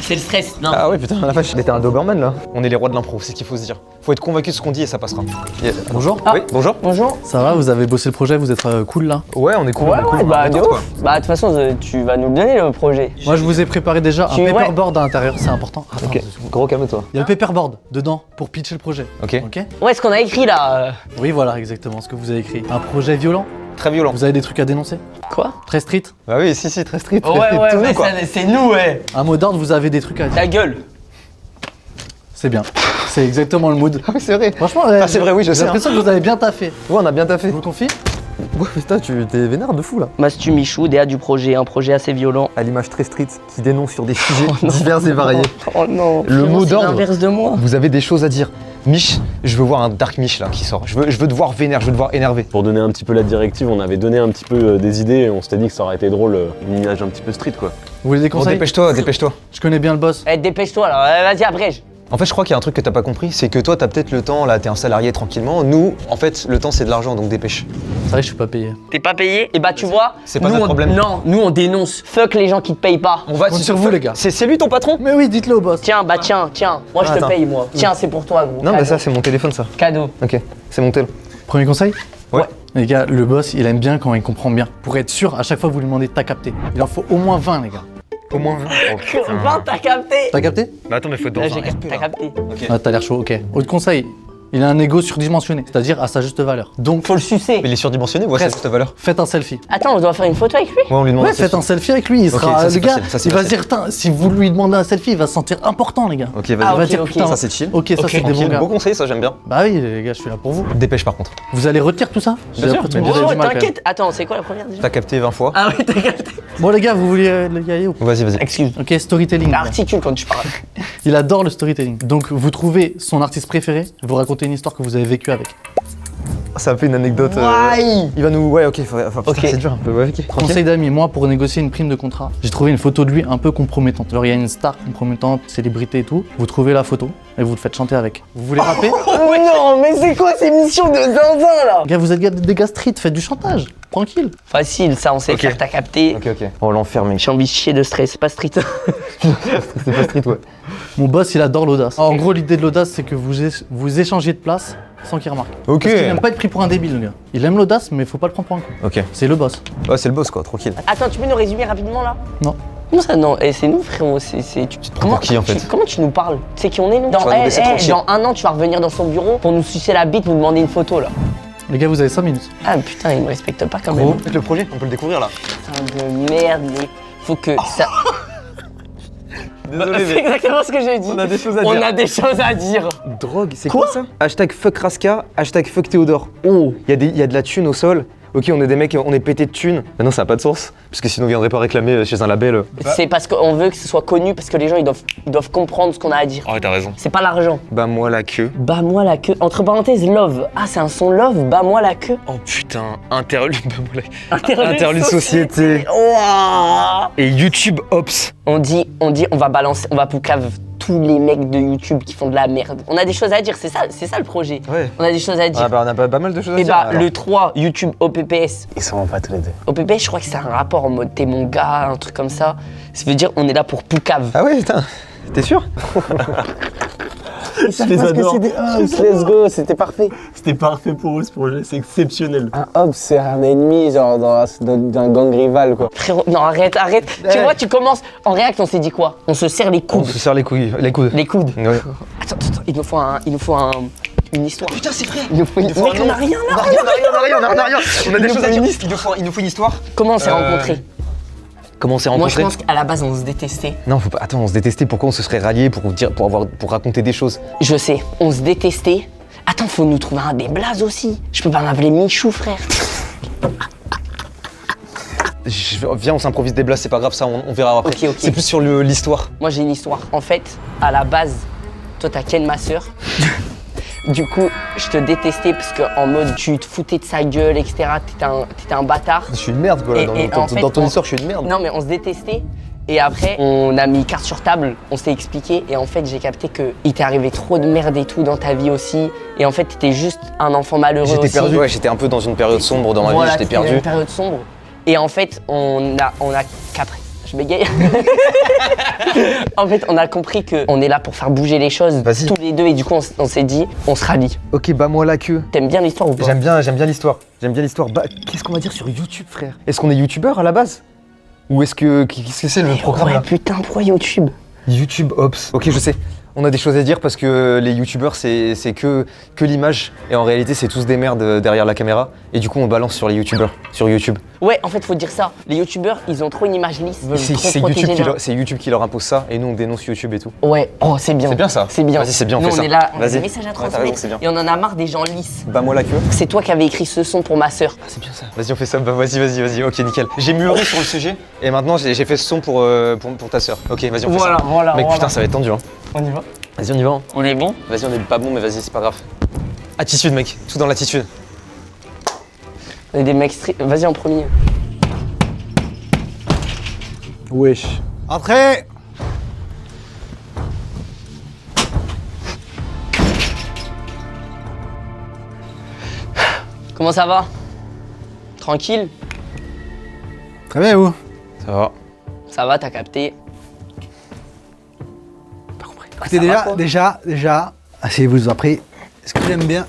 C'est le stress, non. Ah ouais putain la vache, t'es un Doberman là. On est les rois de l'impro, c'est ce qu'il faut se dire. Faut être convaincu de ce qu'on dit et ça passera. Bonjour. Oui, bonjour. Bonjour. Ça va, vous avez bossé le projet, vous êtes cool là? Ouais, on est cool. Ouais, on est cool, ouais, on bah, de n'importe quoi. ouf. Bah, de toute façon, tu vas nous le donner, le projet. Moi je vous ai préparé déjà un Tu- ouais. paperboard à l'intérieur, c'est important. Attends, Ok, gros calme-toi. il y a le paperboard dedans pour pitcher le projet. Ok. Ok? Ouais, ce qu'on a écrit là. Oui, voilà exactement ce que vous avez écrit. Un projet violent. Très violent. Vous avez des trucs à dénoncer? Quoi? Très street. Bah oui, si, très street. Ouais, ouais, Tout ouais, nous, quoi. c'est nous, ouais. Un mot d'ordre, vous avez des trucs à dire. Ta gueule. C'est bien. C'est exactement le mood. Ah oui, c'est vrai. Franchement, c'est vrai, oui, je sais, J'ai l'impression que vous avez bien taffé. Ouais, on a bien taffé. Je vous le confie. Ouais, putain, tu t'es vénère de fou là. Mastu Michou, DA du projet, un projet assez violent. À l'image très street qui dénonce sur des sujets divers et variés. Oh non, Le mot c'est d'ordre. l'inverse de moi. Vous avez des choses à dire. Mich, je veux voir un Dark Mich là qui sort. Je veux te voir vénère, je veux te voir énervé. Pour donner un petit peu la directive, on avait donné un petit peu des idées et on s'était dit que ça aurait été drôle, une image un petit peu street quoi. Vous voulez des Bon, conseils? dépêche-toi. Je connais bien le boss. Eh, dépêche-toi alors, vas-y abrège. En fait, je crois qu'il y a un truc que t'as pas compris, c'est que toi, t'as peut-être le temps, là, t'es un salarié tranquillement. Nous, en fait, le temps, c'est de l'argent, donc dépêche. C'est vrai que je suis pas payé. T'es pas payé? Et bah tu vois, C'est pas nous, notre problème. Non, nous on dénonce. Fuck les gens qui te payent pas. On va Compte sur vous, les gars. C'est lui ton patron? Mais oui, dites-le au boss. Tiens, bah tiens, moi je te Attends. paye moi. Tiens, c'est pour toi gros. Non, bah Cadeau. ça, c'est mon téléphone, ça. Cadeau. Ok, c'est mon tel. Premier conseil? Ouais. Les gars, le boss, il aime bien quand il comprend bien. Pour être sûr, à chaque fois que vous lui demandez, t'as capté. Il en faut au moins 20, les gars. Au moins 20. Oh, putain. 20, t'as capté? T'as capté? Bah attends, mais faut être dans Là, un j'ai RP, capté, là. t'as capté. Ah, t'as l'air chaud, ok. Autre conseil, il a un ego surdimensionné, c'est-à-dire à sa juste valeur. Donc, Faut le sucer. Mais il est surdimensionné, ouais, c'est Presque. juste valeur. faites un selfie. Attends, on doit faire une photo avec lui? Ouais, on lui demande Ouais, un faites selfie. un selfie avec lui, il Ok, sera. ça, c'est le gars, facile, ça, c'est il va se facile. dire, putain, si vous lui demandez un selfie, il va se sentir important, les gars. Ok, Ah, vas-y. Il va ok, dire, ok. putain, Ça, c'est chill. ok, ça, c'est des bons Tranquille, gars. beau conseil, ça, j'aime bien. Bah oui, les gars, je suis là pour vous. Dépêche, par contre. Vous allez retirer tout ça? J'ai sûr, l'impression mais que vous avez Oh, du mal, quand même. t'inquiète. Attends, c'est quoi la première déjà? T'as capté 20 fois. Ah oui, t'as capté. Bon, les gars, vous vouliez y aller ou pas? Vas-y. Excuse. Ok, storytelling. les gars. Articule quand tu parles. Il adore le storytelling. Donc, vous trouvez son artiste préféré, vous racontez une histoire que vous avez vécue avec. Ça me fait une anecdote. Why Il va nous. Ouais, ok, Ok. c'est dur un peu. Ouais, ok. Conseil d'amis, moi, pour négocier une prime de contrat, j'ai trouvé une photo de lui un peu compromettante. Genre, il y a une star compromettante, célébrité et tout. Vous trouvez la photo et vous le faites chanter avec. Vous voulez rapper? Oh non, mais c'est quoi ces missions de zinzin là? Gars, vous êtes des gars street, faites du chantage. Tranquille. Facile, ça on sait Ok. faire, t'as capté. Ok. Oh, l'enfer, mec. J'ai envie de chier de stress, c'est pas street. C'est pas street, ouais. Mon boss, il adore l'audace. En gros, l'idée de l'audace, c'est que vous échangez de place sans qu'il remarque. Ok. Parce qu'il n'aime pas être pris pour un débile, le gars. Il aime l'audace, mais faut pas le prendre pour un con. Ok. C'est le boss. Ouais, c'est le boss, quoi, tranquille. Attends, tu peux nous résumer rapidement là? Non. Comment ça non? Eh, c'est nous frérot, prends pour qui, en fait? Comment tu nous parles? Tu sais qui on est nous? Tu vas nous laisser tranquille. Dans un an tu vas revenir dans son bureau pour nous sucer la bite, nous demander une photo là. Les gars, vous avez 5 minutes. Ah putain, il me respecte pas quand Gros, même. peut-être le projet, on peut le découvrir là. Putain de merde, mais faut que ça. Désolé, C'est exactement ce que j'ai dit. on a des choses à On dire. a des choses à dire. Drogue, c'est quoi ça? Hashtag fuck Raska, hashtag fuck Théodore. Oh, il y a de la thune au sol. Ok, on est des mecs, on est pété de thunes. Maintenant, ça n'a pas de sens, parce que sinon, on viendrait pas réclamer chez un label. C'est parce qu'on veut que ce soit connu, parce que les gens ils doivent comprendre ce qu'on a à dire. Ah ouais, t'as raison. C'est pas l'argent. Bah, moi, la queue. Bats moi la queue. Entre parenthèses, love. Ah, c'est un son love, bats moi la queue. Oh putain, interlude, interlude société. Ouah. Et YouTube Ops. On dit, on va balancer, on va poucave tous les mecs de YouTube qui font de la merde. On a des choses à dire, c'est ça le projet. Ouais. On a des choses à dire. Ah bah, on a pas mal de choses à Et dire. bah, alors. le 3, YouTube OPPS. Ils sont pas tous les deux. OPPS, je crois que c'est un rapport en mode t'es mon gars, un truc comme ça. Ça veut dire on est là pour poucave. Ah ouais, putain, t'es sûr? Je les adore. Let's go, c'était parfait. C'était parfait pour eux ce projet, c'est exceptionnel. Un hub, c'est un ennemi, genre d'un gang rival, quoi. Frérot, non arrête. Tu vois, tu commences. En réact, on s'est dit quoi? On se serre les On coudes. se serre les couilles, les coudes. Les coudes. Ouais. Attends, il nous faut une histoire. Putain, c'est vrai. Il nous faut une... Mec, on a rien là. On a rien. On a des choses à dire. Il nous faut une histoire. Comment on s'est rencontrés? Comment on s'est Moi, je rencontrés? pense qu'à la base, on se détestait. Non, faut pas. Attends, on se détestait. Pourquoi on se serait ralliés pour raconter des choses? Je sais, on se détestait. Attends, faut nous trouver un des blazes aussi. Je peux pas m'appeler Michou, frère. Viens, on s'improvise des blagues, c'est pas grave, ça, on verra après. Ok. C'est plus sur l'histoire. Moi, j'ai une histoire. En fait, à la base, toi, t'as Ken, ma sœur. Du coup, je te détestais parce que en mode tu te foutais de sa gueule, etc. T'étais un bâtard. Je suis une merde, quoi. Et en fait, Dans ton on- histoire, je suis une merde. Non, mais on se détestait. Et après, on a mis carte sur table, on s'est expliqué. Et en fait, j'ai capté que il t'est arrivé trop de merde et tout dans ta vie aussi. Et en fait, t'étais juste un enfant malheureux J'étais aussi. perdu, ouais, j'étais un peu dans une période sombre dans ma Voilà, vie, j'étais t'étais dans perdu. une période sombre. Et en fait, on a capté. Je bégaye. En fait, on a compris qu'on est là pour faire bouger les choses Vas-y. tous les deux. Et du coup, on s'est dit, on se rallie. Ok, bah moi la queue. T'aimes bien l'histoire ou pas? J'aime bien l'histoire. Bah, qu'est-ce qu'on va dire sur YouTube, frère? Est-ce qu'on est youtubeur à la base? Ou est-ce que. Qu'est-ce que c'est le programme Ouais, là? putain, pourquoi YouTube? YouTube Ops. Ok, je sais. On a des choses à dire parce que les youtubeurs c'est que l'image et en réalité c'est tous des merdes derrière la caméra et du coup on balance sur les youtubeurs sur YouTube. Ouais, en fait, faut dire ça. Les youtubeurs, ils ont trop une image lisse. Ils veulent trop protéger leur- C'est YouTube qui leur impose ça et nous on dénonce YouTube et tout. Ouais, oh, c'est bien. C'est bien ça. C'est bien. Vas-y, c'est bien, on Nous, fait on ça. est là, on a des Vas-y. messages à Ouais, t'as transmettre. raison, c'est bien. Et on en a marre des gens lisses. Bah moi la queue. C'est toi qui avais écrit ce son pour ma sœur. C'est bien ça. Vas-y on fait ça. Bah vas-y. Ok nickel. J'ai mûri sur le sujet et maintenant j'ai fait ce son pour ta sœur. Ok vas-y on fait ça. Voilà. Mec putain ça va être tendu hein. On y va. Vas-y on y va. Hein. On est bon? Vas-y on est pas bon mais vas-y c'est pas grave. Attitude mec. Tout dans l'attitude. On est des mecs Vas-y en premier. Wesh. Entrez. Comment ça va? Tranquille? Très bien, vous. Ça va. Ça va, t'as capté? Écoutez, déjà, asseyez-vous après. Ce que j'aime bien.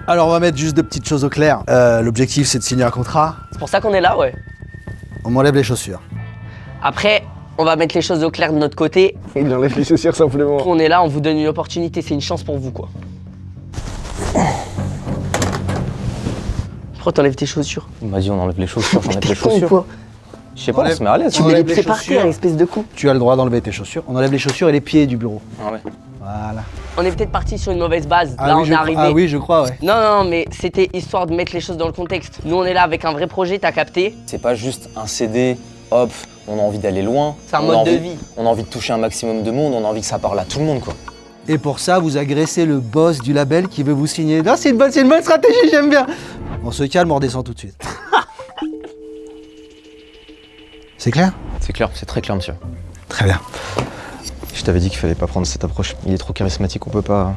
Alors, on va mettre juste deux petites choses au clair. L'objectif, c'est de signer un contrat. C'est pour ça qu'on est là, ouais. On m'enlève les chaussures. Après, on va mettre les choses au clair de notre côté. Il enlève les chaussures simplement. On est là, on vous donne une opportunité, c'est une chance pour vous, quoi. Pourquoi t'enlèves tes chaussures? Vas-y on enlève les chaussures. J'enlève T'es les con ou chaussures. quoi? Je sais pas, on se met à l'aise. Tu me les prépares, espèce de con. Tu as le droit d'enlever tes chaussures. On enlève les chaussures et les pieds du bureau. Ah ouais. Voilà. On est peut-être parti sur une mauvaise base. Là, on est arrivé. Ah oui, je crois, ouais. Non, mais c'était histoire de mettre les choses dans le contexte. Nous, on est là avec un vrai projet, t'as capté? C'est pas juste un CD, hop, on a envie d'aller loin. C'est un On a mode de envie- vie. On a envie de toucher un maximum de monde, on a envie que ça parle à tout le monde quoi. Et pour ça, vous agressez le boss du label qui veut vous signer. Non, c'est une bonne stratégie, j'aime bien. On se calme, on redescend tout de suite. C'est clair? C'est clair, c'est très clair monsieur. Très bien. Je t'avais dit qu'il fallait pas prendre cette approche, il est trop charismatique, on peut pas...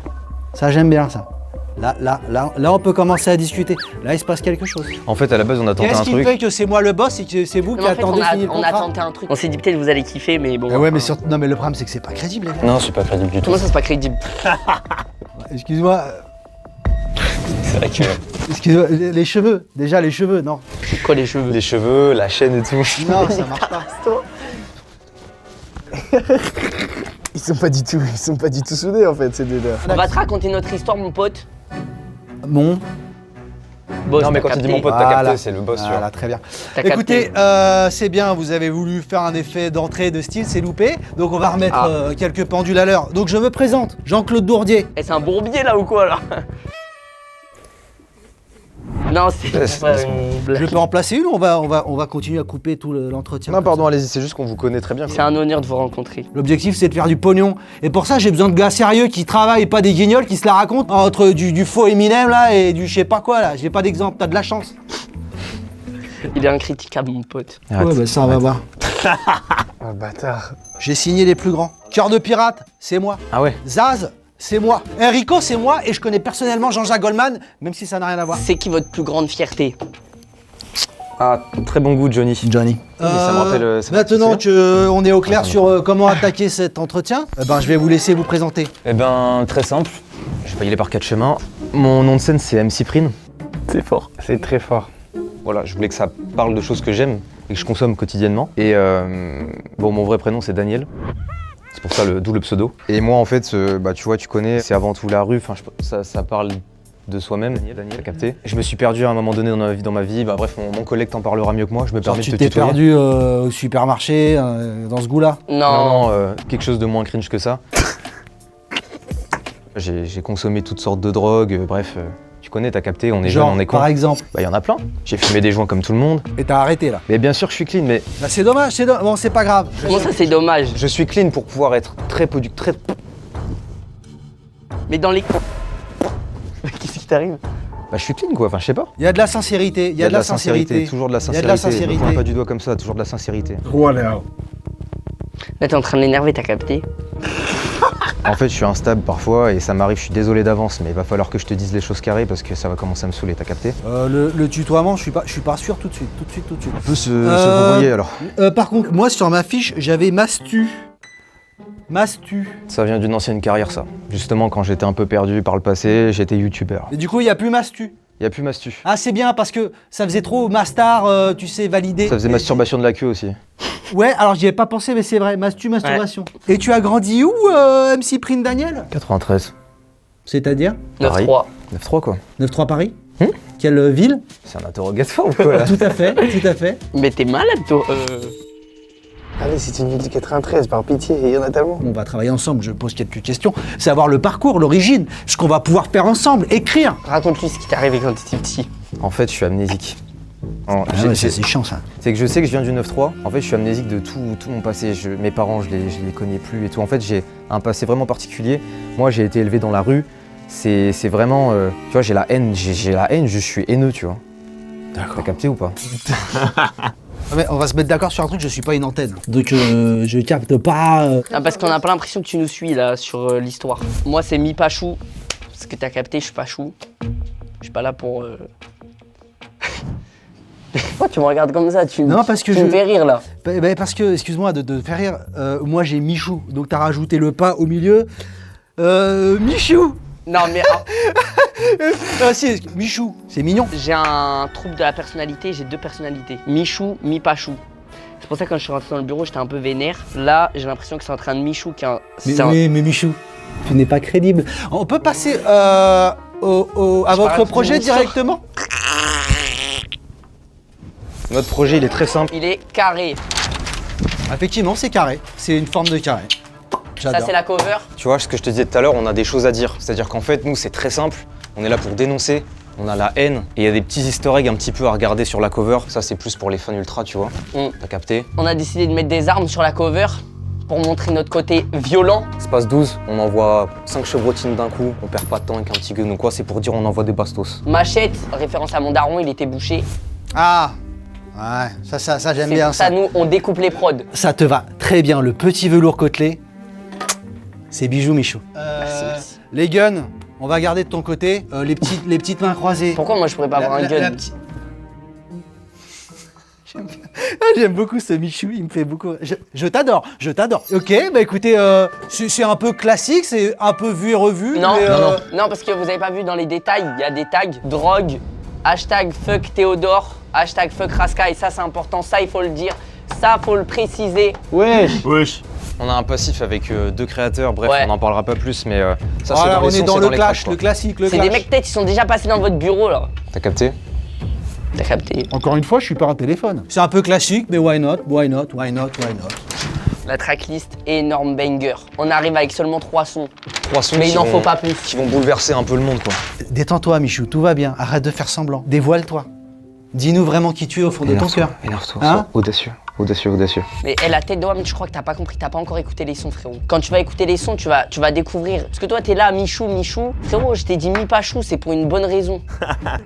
Ça, j'aime bien ça. Là, on peut commencer à discuter. Là, il se passe quelque chose. En fait à la base on a tenté Qu'est-ce un qui truc. fait que c'est moi le boss et que c'est vous Non, qui en fait, attendez finir le on a contrat? tenté un truc. On s'est dit peut-être vous allez kiffer, mais bon. Ah ouais, mais surtout, non, mais le problème c'est que c'est pas crédible, les gars. Non c'est pas crédible du tout. Comment ça, c'est pas crédible? Excuse-moi, C'est vrai que... excuse-moi, les cheveux. Déjà, les cheveux, non. Quoi, les cheveux? Les cheveux, la chaîne et tout. Non, ça marche pas. Ils sont pas du tout soudés en fait ces deux-là. On va te raconter notre histoire, mon pote. Bon, Boss, Non mais t'as quand il dit capté. mon pote, t'as Voilà. capté, c'est le boss tu voilà, vois. très bien. T'as Écoutez, capté. c'est bien, vous avez voulu faire un effet d'entrée de style, c'est loupé. Donc on va remettre Ah. quelques pendules à l'heure. Donc je me présente, Jean-Claude Dourdier. Eh, c'est un bourbier là ou quoi là? Non, c'est pas une Je blague. peux en placer une ou on va continuer à couper tout l'entretien? Non pardon, allez-y, c'est juste qu'on vous connaît très bien. C'est un honneur de vous rencontrer. L'objectif c'est de faire du pognon. Et pour ça j'ai besoin de gars sérieux qui travaillent, pas des guignols qui se la racontent entre du faux Eminem là et du je sais pas quoi là. J'ai pas d'exemple, t'as de la chance. Il est incritiquable, mon pote. Arrête. Ouais bah ça on va voir. Oh bâtard. J'ai signé les plus grands. Cœur de pirate, c'est moi. Ah ouais. Zaz, c'est moi. Enrico, c'est moi. Et je connais personnellement Jean-Jacques Goldman, même si ça n'a rien à voir. C'est qui votre plus grande fierté? Ah très bon goût Johnny. Johnny. ça me rappelle, ça me Maintenant rappelle- qu'on est au clair sur comment attaquer cet entretien, je vais vous laisser vous présenter. Eh ben très simple, je vais pas y aller par quatre chemins. Mon nom de scène c'est MC Prine. C'est fort. C'est très fort. Voilà, je voulais que ça parle de choses que j'aime et que je consomme quotidiennement. Et bon, mon vrai prénom c'est Daniel. C'est pour ça d'où le pseudo. Et moi en fait, tu vois, tu connais, c'est avant tout la rue. Enfin, ça parle de soi-même. Daniel, t'as capté. Je me suis perdu à un moment donné dans ma vie. Bah bref, mon collègue t'en parlera mieux que moi. Je me Genre, permets de tu te t'es tutoyer. perdu au supermarché, dans ce goût-là. Non, quelque chose de moins cringe que ça. J'ai consommé toutes sortes de drogues. Bref, tu connais, t'as capté. On est Genre, jeune, on est con. par exemple. Bah y en a plein. J'ai fumé des joints comme tout le monde. Et t'as arrêté là. Mais bien sûr, je suis clean. Mais Bah, c'est dommage, Bon, c'est pas grave. Comment ça, c'est dommage? je suis clean pour pouvoir être très productif. Mais dans les... Qu'est-ce qui t'arrive? Bah je suis clean quoi, enfin je sais pas. Il y a de la sincérité, il y a de la sincérité. Toujours de la Il y a sincérité. de la sincérité. Ne pointe pas du doigt comme ça, toujours de la sincérité. Voilà. Là, t'es en train de l'énerver, t'as capté? En fait, je suis instable parfois et ça m'arrive, je suis désolé d'avance, mais il va falloir que je te dise les choses carrées parce que ça va commencer à me saouler, t'as capté? Le tutoiement, je suis pas sûr tout de suite. On peut se brouiller alors. Par contre, moi sur ma fiche, j'avais Mastu. Mastu. Ça vient d'une ancienne carrière, ça. Justement, quand j'étais un peu perdu par le passé, j'étais youtubeur. Et du coup, il n'y a plus Mastu. Y a plus Mastu. Ah, c'est bien parce que ça faisait trop Mastar, tu sais, validé. Ça faisait masturbation de la queue aussi. Ouais, alors j'y avais pas pensé, mais c'est vrai, masturbation. Et tu as grandi où, MC Print Daniel? 93. C'est-à-dire 9-3. 9-3 quoi. 9-3 Paris. Quelle ville? C'est un interrogatoire ou quoi là? Tout à fait, tout à fait. Mais t'es malade, toi. Allez, c'est une ville de 93, par pitié, il y en a tellement. On va travailler ensemble, je pose quelques questions. Savoir le parcours, l'origine, ce qu'on va pouvoir faire ensemble, écrire. Raconte-lui ce qui t'est arrivé quand t'étais petit. En fait, je suis amnésique. C'est chiant ça. C'est que je sais que je viens du 9-3. En fait, je suis amnésique de tout mon passé. Mes parents, je les connais plus et tout. En fait, j'ai un passé vraiment particulier. Moi, j'ai été élevé dans la rue. C'est vraiment... tu vois, j'ai la haine. J'ai la haine, je suis haineux, tu vois. D'accord. T'as capté ou pas? Mais on va se mettre d'accord sur un truc, je suis pas une antenne. Donc je capte pas... Ah, parce qu'on a pas l'impression que tu nous suis, là, sur l'histoire. Moi, c'est mi-pachou. Parce que t'as capté, je suis pas chou. Je suis pas là pour... Pourquoi tu me regardes comme ça? Non, parce que tu me fais rire, là. Parce que, excuse-moi de faire rire, moi j'ai Michou, donc t'as rajouté le pas au milieu. Michou. Non, mais... Ah si, Michou, c'est mignon. J'ai un trouble de la personnalité, j'ai deux personnalités. Mi-chou, mi-pachou. C'est pour ça que quand je suis rentré dans le bureau, j'étais un peu vénère. Là, j'ai l'impression que c'est en train de Michou qui a... Mais Michou, tu n'es pas crédible. On peut passer à votre projet directement? Notre projet, il est très simple. Il est carré. Effectivement, c'est carré. C'est une forme de carré. Ça, c'est la cover. Tu vois, ce que je te disais tout à l'heure, on a des choses à dire. C'est-à-dire qu'en fait, nous, c'est très simple. On est là pour dénoncer. On a la haine. Et il y a des petits easter eggs un petit peu à regarder sur la cover. Ça, c'est plus pour les fans ultra, tu vois. T'as capté? On a décidé de mettre des armes sur la cover pour montrer notre côté violent. Espace 12, on envoie 5 chevrotines d'un coup. On perd pas de temps avec un petit gun ou quoi. C'est pour dire on envoie des bastos. Machette, référence à mon daron, il était bouché. Ah ouais, ça j'aime bien ça. Nous, on découpe les prods. Ça te va très bien, le petit velours côtelé. C'est bijou, Michou. Merci. Les guns, on va garder de ton côté. Les petites mains croisées. Pourquoi moi je pourrais pas avoir un gun? J'aime beaucoup ce Michou, il me fait beaucoup... Je t'adore, je t'adore. Ok, bah écoutez, c'est un peu classique, c'est un peu vu et revu. Non, mais, non, parce que vous avez pas vu dans les détails, il y a des tags, drogue, hashtag fuck Théodore, hashtag fuck Raska, et ça c'est important, ça il faut le dire, ça faut le préciser. Wesh. On a un passif avec 2 créateurs, bref, Ouais. on n'en parlera pas plus, mais ça voilà, c'est dans les on est sons, dans c'est le les clash, tracks, quoi. le classique, le C'est clash. des mecs peut-être, ils sont déjà passés dans votre bureau là. T'as capté? T'as capté. Encore une fois, je suis pas un téléphone. C'est un peu classique, mais why not, why not, why not, why not. La tracklist, énorme banger. On arrive avec seulement 3 sons. 3 sons Mais qui il n'en vont- faut pas plus. qui vont bouleverser un peu le monde, quoi. Détends-toi, Michou, tout va bien. Arrête de faire semblant. Dévoile-toi. Dis-nous vraiment qui tu es au fond de ton cœur. Énerve-toi, Hein? audacieux, audacieux, audacieux. Mais la tête d'homme, je crois que t'as pas compris, t'as pas encore écouté les sons, frérot. Quand tu vas écouter les sons, tu vas découvrir. Parce que toi, t'es là, Michou. Frérot, je t'ai dit mi-pachou, c'est pour une bonne raison.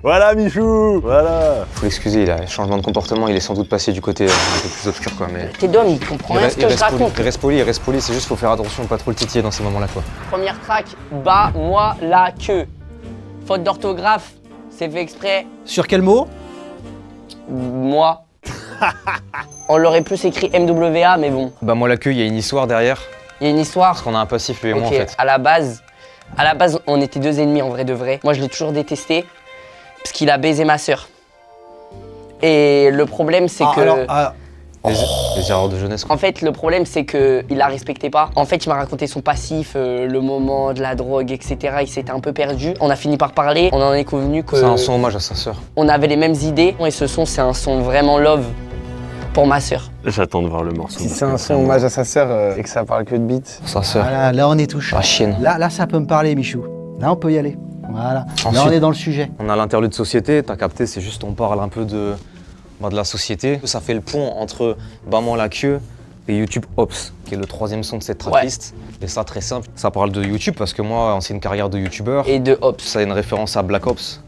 Voilà, Michou. Voilà. Faut l'excuser, il a un changement de comportement, il est sans doute passé du côté un peu plus obscur, quoi, mais... Tête d'homme, il comprend rien ce que je raconte. Il reste poli, c'est juste faut faire attention, pas trop le titiller dans ces moments-là, quoi. Première track, bas, moi, la queue. Faute d'orthographe, c'est fait exprès. Sur quel mot? Moi. On l'aurait plus écrit MWA, mais bon. Bah moi la queue, il y a une histoire derrière, Il y a une histoire. parce qu'on a un passif lui et moi en Ok, fait. à la base, on était 2 ennemis en vrai de vrai. Moi, je l'ai toujours détesté parce qu'il a baisé ma sœur. Et le problème, c'est que... Les erreurs de jeunesse, quoi. En fait, le problème, c'est qu'il la respectait pas. En fait, il m'a raconté son passif, le moment de la drogue, etc. Il s'était un peu perdu. On a fini par parler. On en est convenu que... C'est un son hommage à sa sœur. On avait les mêmes idées. Et ce son, c'est un son vraiment love pour ma sœur. J'attends de voir le morceau. Si c'est un son hommage à sa sœur et que ça parle que de beats. Sa sœur. Voilà, là on est touché. La chienne. Là ça peut me parler, Michou. Là on peut y aller. Voilà. Là Ensuite- on est dans le sujet. On a l'interlude société, t'as capté, c'est juste on parle un peu de la société. Ça fait le pont entre moi la queue et YouTube Ops, qui est le 3e son de cette tracklist. Et ça, très simple, ça parle de YouTube parce que moi, ancienne carrière de youtubeur, Et de Ops. ça a une référence à Black Ops.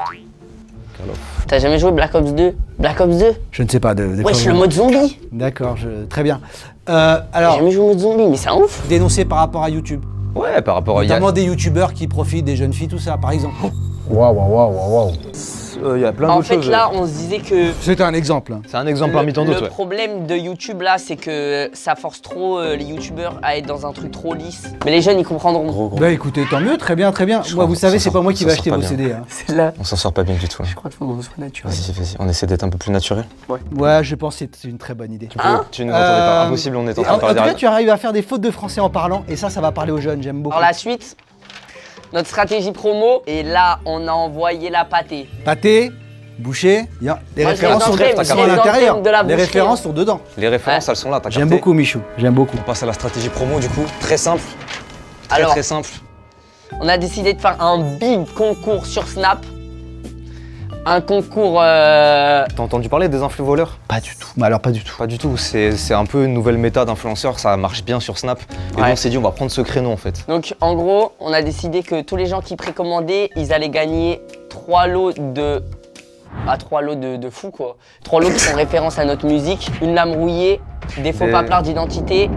T'as jamais joué Black Ops 2? Black Ops 2? Je ne sais pas de Wesh, quoi le vous- mode zombie. D'accord, très bien. J'ai Alors, jamais joué au mode zombie, mais c'est un ouf. dénoncer par rapport à YouTube. Ouais, par rapport à... Notamment des youtubeurs qui profitent des jeunes filles, tout ça, par exemple. Waouh. Il y a plein En d'autres fait, choses. là, on se disait que C'était un exemple. Hein. C'est un exemple parmi tant d'autres. le Ouais. problème de YouTube là, c'est que ça force trop les youtubeurs à être dans un truc trop lisse. Mais les jeunes, ils comprendront. Bah écoutez, tant mieux, très bien, très bien. Moi, vous savez, c'est pas moi qui vais acheter vos CD. Hein. C'est là. On s'en sort pas bien du tout. Je crois qu'il faut qu'on soit naturel. Vas-y, on essaie d'être un peu plus naturel. Ouais, je pense que c'est une très bonne idée. Hein Tu nous entendais pas, impossible, on est en train de En tout parler. cas, tu arrives à faire des fautes de français en parlant, et ça va parler aux jeunes, j'aime beaucoup. Par la suite, notre stratégie promo, et là, on a envoyé la pâtée. Pâté, boucher, les Moi, je références laisse sont, d'entrée, sont je à laisse l'intérieur. d'entrée de la Les boucherie, références hein. sont dedans. Les références, elles sont là, t'as J'aime capté. beaucoup Michou, j'aime beaucoup. On passe à la stratégie promo du coup, très simple. Alors, Très simple. on a décidé de faire un big concours sur Snap. Un concours. T'as entendu parler des influx voleurs? Pas du tout, mais alors pas du tout. Pas du tout, c'est un peu une nouvelle méta d'influenceurs, ça marche bien sur Snap. Et Ouais. on s'est dit on va prendre ce créneau en fait. Donc, en gros, on a décidé que tous les gens qui précommandaient, ils allaient gagner 3 lots de. Ah, 3 lots de fous quoi. 3 lots qui font référence à notre musique. Une lame rouillée, des faux Des- paplards d'identité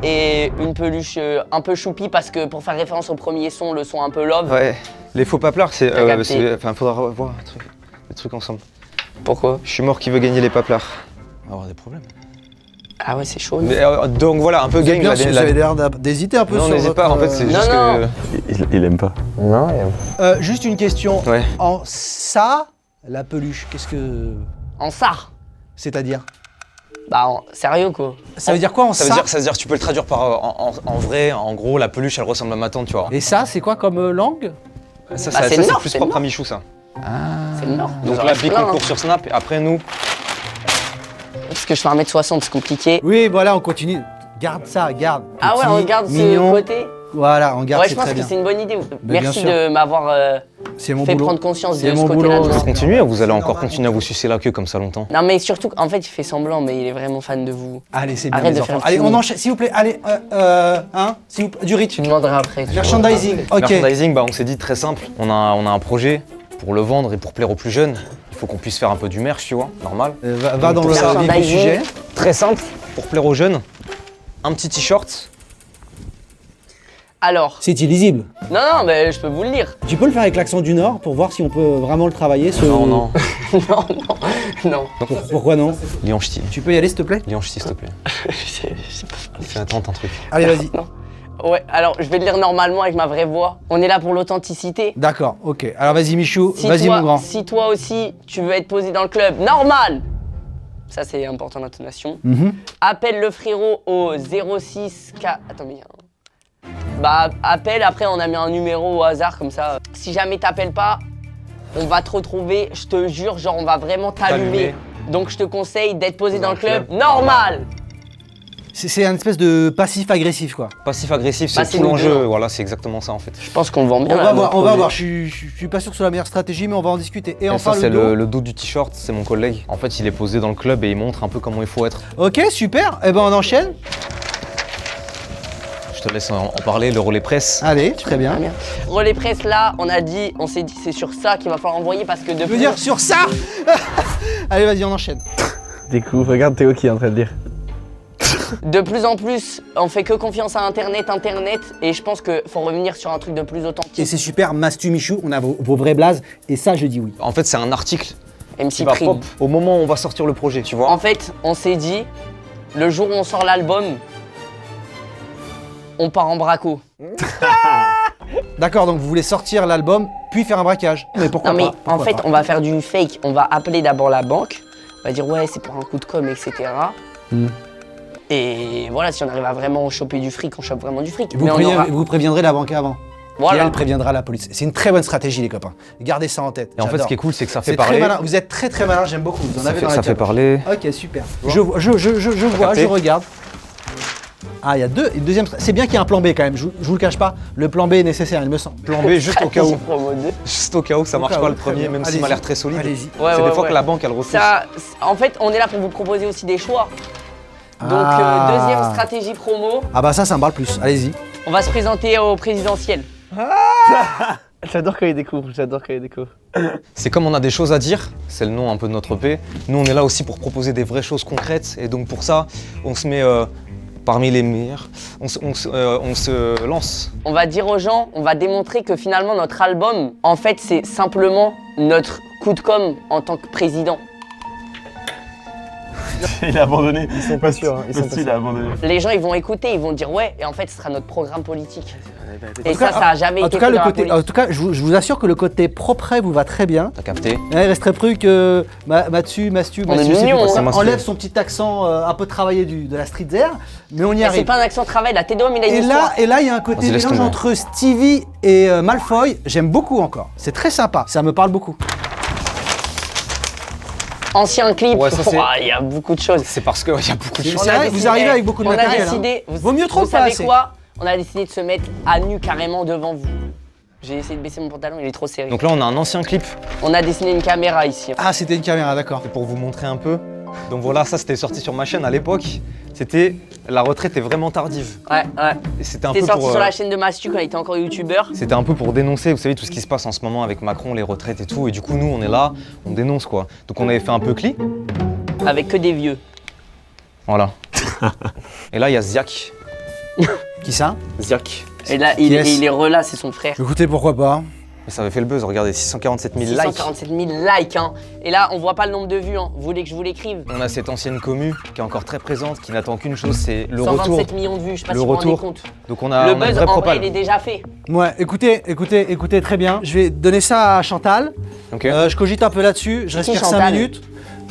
et une peluche un peu choupi parce que pour faire référence au premier son, le son un peu love. Ouais, les faux paplards, c'est. T'as capté. Enfin, faudra revoir des trucs ensemble. Pourquoi? Je suis mort qui veut gagner les paplards. On va avoir des problèmes. Ah ouais, c'est chaud. Mais, donc voilà, un peu Vous êtes game. bien, la- vous avez l'air d'hésiter un peu Non, sur n'hésite votre, pas, en fait, c'est Non, juste non. que. Il aime pas. Non, Juste une question. Ouais. En ça, la peluche, qu'est-ce que. En sar. C'est-à-dire Bah, sérieux quoi. Ça veut dire quoi en ça ça, veut dire que tu peux le traduire par en vrai, en gros, la peluche elle ressemble à ma tante, tu vois. Et ça, c'est quoi comme langue Ça, Bah, c'est le Nord, plus c'est le propre à Nord. Michou, ça. C'est le Nord. Donc Vous là, aurez big plein, concours hein. sur Snap, et après nous. Parce que je fais 1m60, c'est compliqué. Oui, voilà, on continue. Garde ça, garde. Ah ouais, Petit, on garde mignon. ce côté. Voilà, on garde, Ouais, c'est je pense très que bien. c'est une bonne idée. bien Merci sûr. de m'avoir C'est mon fait boulot. prendre conscience C'est de ce mon côté-là. boulot. de moi. Continuez, vous allez encore normal. continuer à vous sucer la queue comme ça longtemps. Non mais surtout, en fait, il fait semblant, mais il est vraiment fan de vous. Allez, c'est bien Arrête les de enfants. faire le Allez, on timide. enchaîne, s'il vous plaît. Allez, s'il vous plaît, du Tu rythme. demanderas après. Merchandising, ok. Merchandising, bah, on s'est dit très simple. On a un projet pour le vendre et pour plaire aux plus jeunes. Il faut qu'on puisse faire un peu du merch, tu vois, normal. Va dans Pour le ça, vif du merchandising. sujet. Très simple, pour plaire aux jeunes. Un petit t-shirt. Alors, C'est illisible. non, mais je peux vous le lire. Tu peux le faire avec l'accent du Nord pour voir si on peut vraiment le travailler. Non. non. Pourquoi non Lyon Ch'ti. Tu peux y aller, s'il te plaît Lyon Ch'ti, s'il te plaît. Fais attendre un truc. Allez, vas-y. Ouais, alors je vais le lire normalement avec ma vraie voix. On est là pour l'authenticité. D'accord, ok. Alors vas-y, Michou. Si Vas-y, toi- mon grand. Si toi aussi, tu veux être posé dans le club, normal. Ça, c'est important l'intonation. Mhm. Appelle le frérot au 06K. Attends, mais. Bah, appelle, après, on a mis un numéro au hasard comme ça. Si jamais t'appelles pas, on va te retrouver, je te jure, genre, on va vraiment t'allumer. T'allumer. Donc, je te conseille d'être posé dans le club normal. C'est un espèce de passif-agressif, quoi. Passif-agressif, Bah, c'est c'est tout nous l'enjeu. deux, hein. Voilà, c'est exactement ça en fait. Je pense qu'on vend bien. On va là, voir, notre on va projet. voir. Je suis pas sûr que ce soit la meilleure stratégie, mais on va en discuter. Et Et enfin, ça, c'est le dos. le dos du t-shirt, c'est mon collègue. En fait, il est posé dans le club et il montre un peu comment il faut être. Ok, super. Eh ben, on enchaîne. Je te laisse en parler, le relais presse. Allez, très bien. Ah, merde. Relais presse là, on s'est dit c'est sur ça qu'il va falloir envoyer parce que Je veux depuis. dire, sur ça Allez, vas-y, on enchaîne. Découvre, regarde Théo qui est en train de dire. De plus en plus, on fait que confiance à Internet, et je pense qu'il faut revenir sur un truc de plus Et authentique. c'est super, Mastu Michou, on a vos vrais blazes, et ça, je dis oui. En fait, c'est un article qui MC va Prime. pop au moment où on va sortir le projet, tu vois. En fait, on s'est dit, le jour où on sort l'album, on part en braco. D'accord, donc vous voulez sortir l'album, puis faire un braquage. Mais pourquoi Non mais pas en pourquoi fait, pas. on va faire du fake. On va appeler d'abord la banque. On va dire ouais, c'est pour un coup de com', etc. Et voilà, si on arrive à vraiment choper du fric, on chope vraiment du fric. Mais on aura- Vous préviendrez la banque avant. Voilà. Et elle préviendra la police. C'est une très bonne stratégie, les copains. Gardez ça en tête. Et en fait, J'adore. ce qui est cool, c'est que ça fait C'est très parler. malin. Vous êtes très très malin, j'aime beaucoup. Vous en Ça avez fait, dans ça la fait table. parler. Ok, super. Je vois, je vois, capté je regarde. Ah, il y a une deuxième. C'est bien qu'il y ait un plan B quand même. Je vous le cache pas. Le plan B est nécessaire, il me semble. Plan B juste au cas où. Promo 2. Juste au cas où ça Au marche cas pas où, le très premier, bien. même s'il Allez-y. m'a l'air très solide. Allez-y. Ouais, C'est ouais, des fois ouais. que la banque elle refuse. Ça, en fait, on est là pour vous proposer aussi des choix. Donc, Ah. deuxième stratégie promo, Ah bah ça me parle plus. Allez-y. on va se présenter au présidentiel. J'adore quand il découvre, j'adore quand il découvre. C'est comme on a des choses à dire, c'est le nom un peu de notre EP. Nous on est là aussi pour proposer des vraies choses concrètes et donc pour ça on se met parmi les meilleurs. On se lance. On va dire aux gens, on va démontrer que finalement notre album, en fait, c'est simplement notre coup de com' en tant que président. Il a abandonné. Ils sont pas sûrs. Ils sont pas Il sûrs. a abandonné. Les gens, ils vont écouter, ils vont dire ouais, et en fait, ce sera notre programme politique. Et ça a jamais En été tout cas, fait dans la politique. en tout cas, je vous assure que le côté propre vous va très bien. T'as capté? Il resterait plus que Mathieu, On est je sais mignons, plus, hein. enlève son petit accent un peu travaillé de la street air, mais on y Mais c'est arrive. pas un accent de travail, la Tédom, il a une histoire. Et là, il y a un côté Vas-y, laisse mélange tomber. entre Stevie et Malfoy. J'aime beaucoup encore. C'est très sympa. Ça me parle beaucoup. Ancien clip, Ouais, ça, c'est- ouah, il y a beaucoup de choses. C'est parce qu'il y a beaucoup de C'est choses. vrai, vous arrivez avec beaucoup de matériel, On a décidé, Vaut mieux trop vous que pas savez assez. quoi? On a décidé de se mettre à nu carrément devant vous. J'ai essayé de baisser mon pantalon, il est trop serré. Donc là, on a un ancien clip. On a dessiné une caméra ici. Ah, c'était une caméra, d'accord. C'est pour vous montrer un peu. Donc voilà, ça c'était sorti sur ma chaîne à l'époque. C'était la retraite est vraiment tardive. Ouais, ouais. Et c'était un C'était peu sorti pour sur la chaîne de Mastu quand il était encore youtubeur. c'était un peu pour dénoncer, vous savez, tout ce qui se passe en ce moment avec Macron, les retraites et tout. Et du coup, nous, on est là, on dénonce quoi. Donc on avait fait un peu cli. Avec que des vieux. Voilà. Et là, il y a Ziak. Qui ça? Ziak. Et là, il est relâ, c'est son frère. Écoutez, pourquoi pas. Mais ça avait fait le buzz, regardez, 647 000 likes. 647 000 likes, hein. Et là, on voit pas le nombre de vues, hein. Vous voulez que je vous l'écrive? On a cette ancienne commu qui est encore très présente, qui n'attend qu'une chose, c'est le retour. 127 millions de vues, je sais pas Le si vous vous rendez retour. compte. Donc on a, Le on a une buzz, vraie en vrai, propale. il est déjà fait. Ouais, écoutez, très bien. Je vais donner ça à Chantal. Ok. Je cogite un peu là-dessus. Je C'est qui, respire 5 Chantal minutes.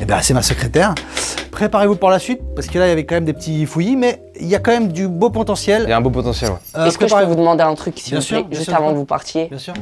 Eh ben, c'est ma secrétaire. Préparez-vous pour la suite, parce que là, il y avait quand même des petits fouillis, mais il y a quand même du beau potentiel. Il y a un beau potentiel, ouais. Est-ce que je peux vous demander un truc, s'il Bien vous sûr, plaît, bien juste sûr. avant que vous partiez? Bien sûr.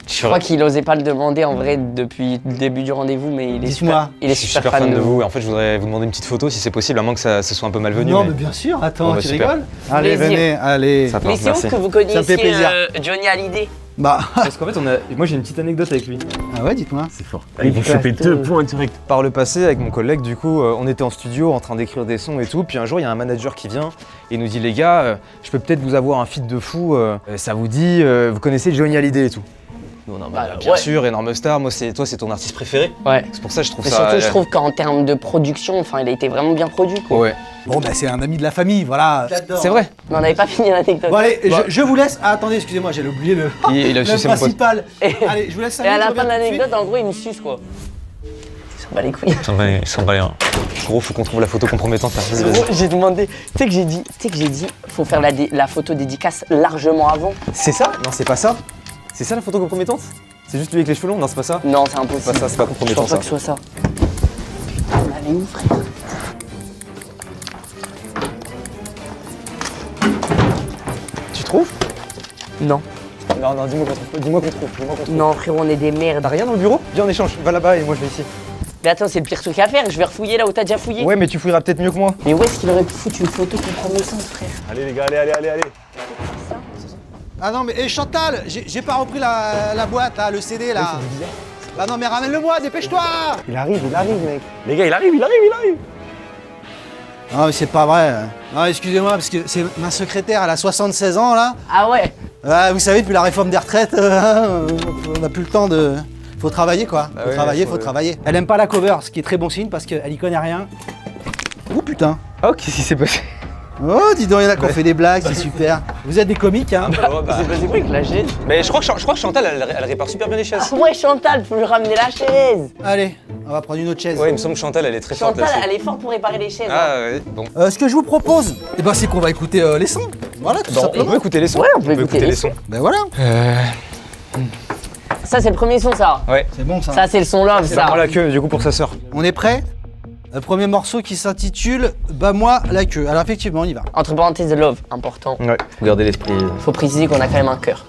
Je crois qu'il osait pas le demander en vrai depuis le début du rendez-vous, mais il est Dites-moi. il est Je suis super fan de vous. Et en fait, je voudrais vous demander une petite photo si c'est possible, à moins que ça se soit un peu malvenu. Non, mais mais bien sûr. Attends, Bon, bah, tu super. rigoles? Allez, Plaisir. venez, allez. Ça Mais part, c'est merci. ouf que vous Ça me fait connaissiez plaisir. Johnny Hallyday. Bah, Parce qu'en fait, moi j'ai une petite anecdote avec lui. ah ouais, dites-moi. C'est fort. Ils vont choper 2 points direct. Par le passé, avec mon collègue, du coup, on était en studio en train d'écrire des sons et tout. Puis un jour, il y a un manager qui vient et nous dit les gars, je peux peut-être vous avoir un feat de fou. Ça vous dit, vous connaissez Johnny Hallyday et tout. Nous, on a Bah, bien ouais. sûr, énorme star. Moi, toi, c'est ton artiste préféré. Ouais. C'est pour ça que je trouve Mais ça. surtout, je trouve qu'en termes de production, enfin, il a été vraiment bien produit, quoi. Ouais. Bon, bah, c'est un ami de la famille, voilà. C'est vrai. Mais on n'avait pas fini l'anecdote. Bon, allez, je vous laisse. Ah, attendez, excusez-moi, j'allais oublier le, Il a le sucé mon pote. principal. Et, Allez, je vous laisse 5 et à minutes, la je fin de reviens tout de l'anecdote, en gros, il me suce, quoi. Il s'en bat les couilles. Il s'en bat rien. Gros, faut qu'on trouve la photo compromettante. Là. Vas-y, vas-y. Gros, j'ai demandé, tu sais que j'ai dit, faut faire la photo dédicace largement avant. C'est ça? Non, c'est pas ça. C'est ça la photo compromettante? C'est juste lui avec les cheveux longs? Non, c'est pas ça. Non, c'est impossible. C'est pas ça, c'est pas Je compromettant pense pas ça. que ce soit ça. On avait où, frère? Tu trouves? Non. Non, dis-moi qu'on trouve. Dis-moi qu'on trouve. Non, frérot, on est des merdes. T'as rien dans le bureau? Viens, on échange. Va là-bas et moi je vais ici. Mais attends, c'est le pire truc à faire. Je vais refouiller là où t'as déjà fouillé. Ouais, mais tu fouilleras peut-être mieux que moi. Mais où est-ce qu'il aurait pu foutre une photo compromettante, frère? Allez les gars, allez. Ah non, mais hé, Chantal, j'ai pas repris la boîte, là, le CD, là. Bah non, mais ramène-le-moi, dépêche-toi. Il arrive, mec. Les gars, il arrive. Non, mais c'est pas vrai. Non, excusez-moi, parce que c'est ma secrétaire, elle a 76 ans, là. Ah ouais? Ouais, vous savez, depuis la réforme des retraites, on n'a plus le temps de... Faut travailler, quoi. Bah Faut ouais, travailler, faut- faut travailler. Elle aime pas la cover, ce qui est très bon signe, parce qu'elle y connaît rien. Oh putain. Oh, qu'est-ce qui s'est passé? Oh, dis donc, il y en a qui ont fait des blagues, c'est super. Vous êtes des comiques, hein. C'est passé quoi avec la chaise? Mais je crois que Chantal, elle répare super bien les chaises. Ah ouais, Chantal, faut lui ramener la chaise. Allez, on va prendre une autre chaise. Ouais, il me semble que Chantal, elle est très forte Chantal, là-dessus. elle est forte pour réparer les chaises. hein. Ah ouais, bon. Ce que je vous propose, eh ben, c'est qu'on va écouter les sons. Voilà, tout Bon, on simplement. peut écouter les sons. Ouais, on peut écouter les sons. Ben voilà, Ça, c'est le premier son, ça. Ouais. c'est bon ça. Ça, c'est le son love, C'est ça. moi la queue, du coup, pour sa sœur. On est prêt? Le premier morceau qui s'intitule Bah moi la queue. Alors effectivement, on y va. Entre parenthèses, love, important. Ouais. Faut garder l'esprit. Faut préciser qu'on a quand même un cœur.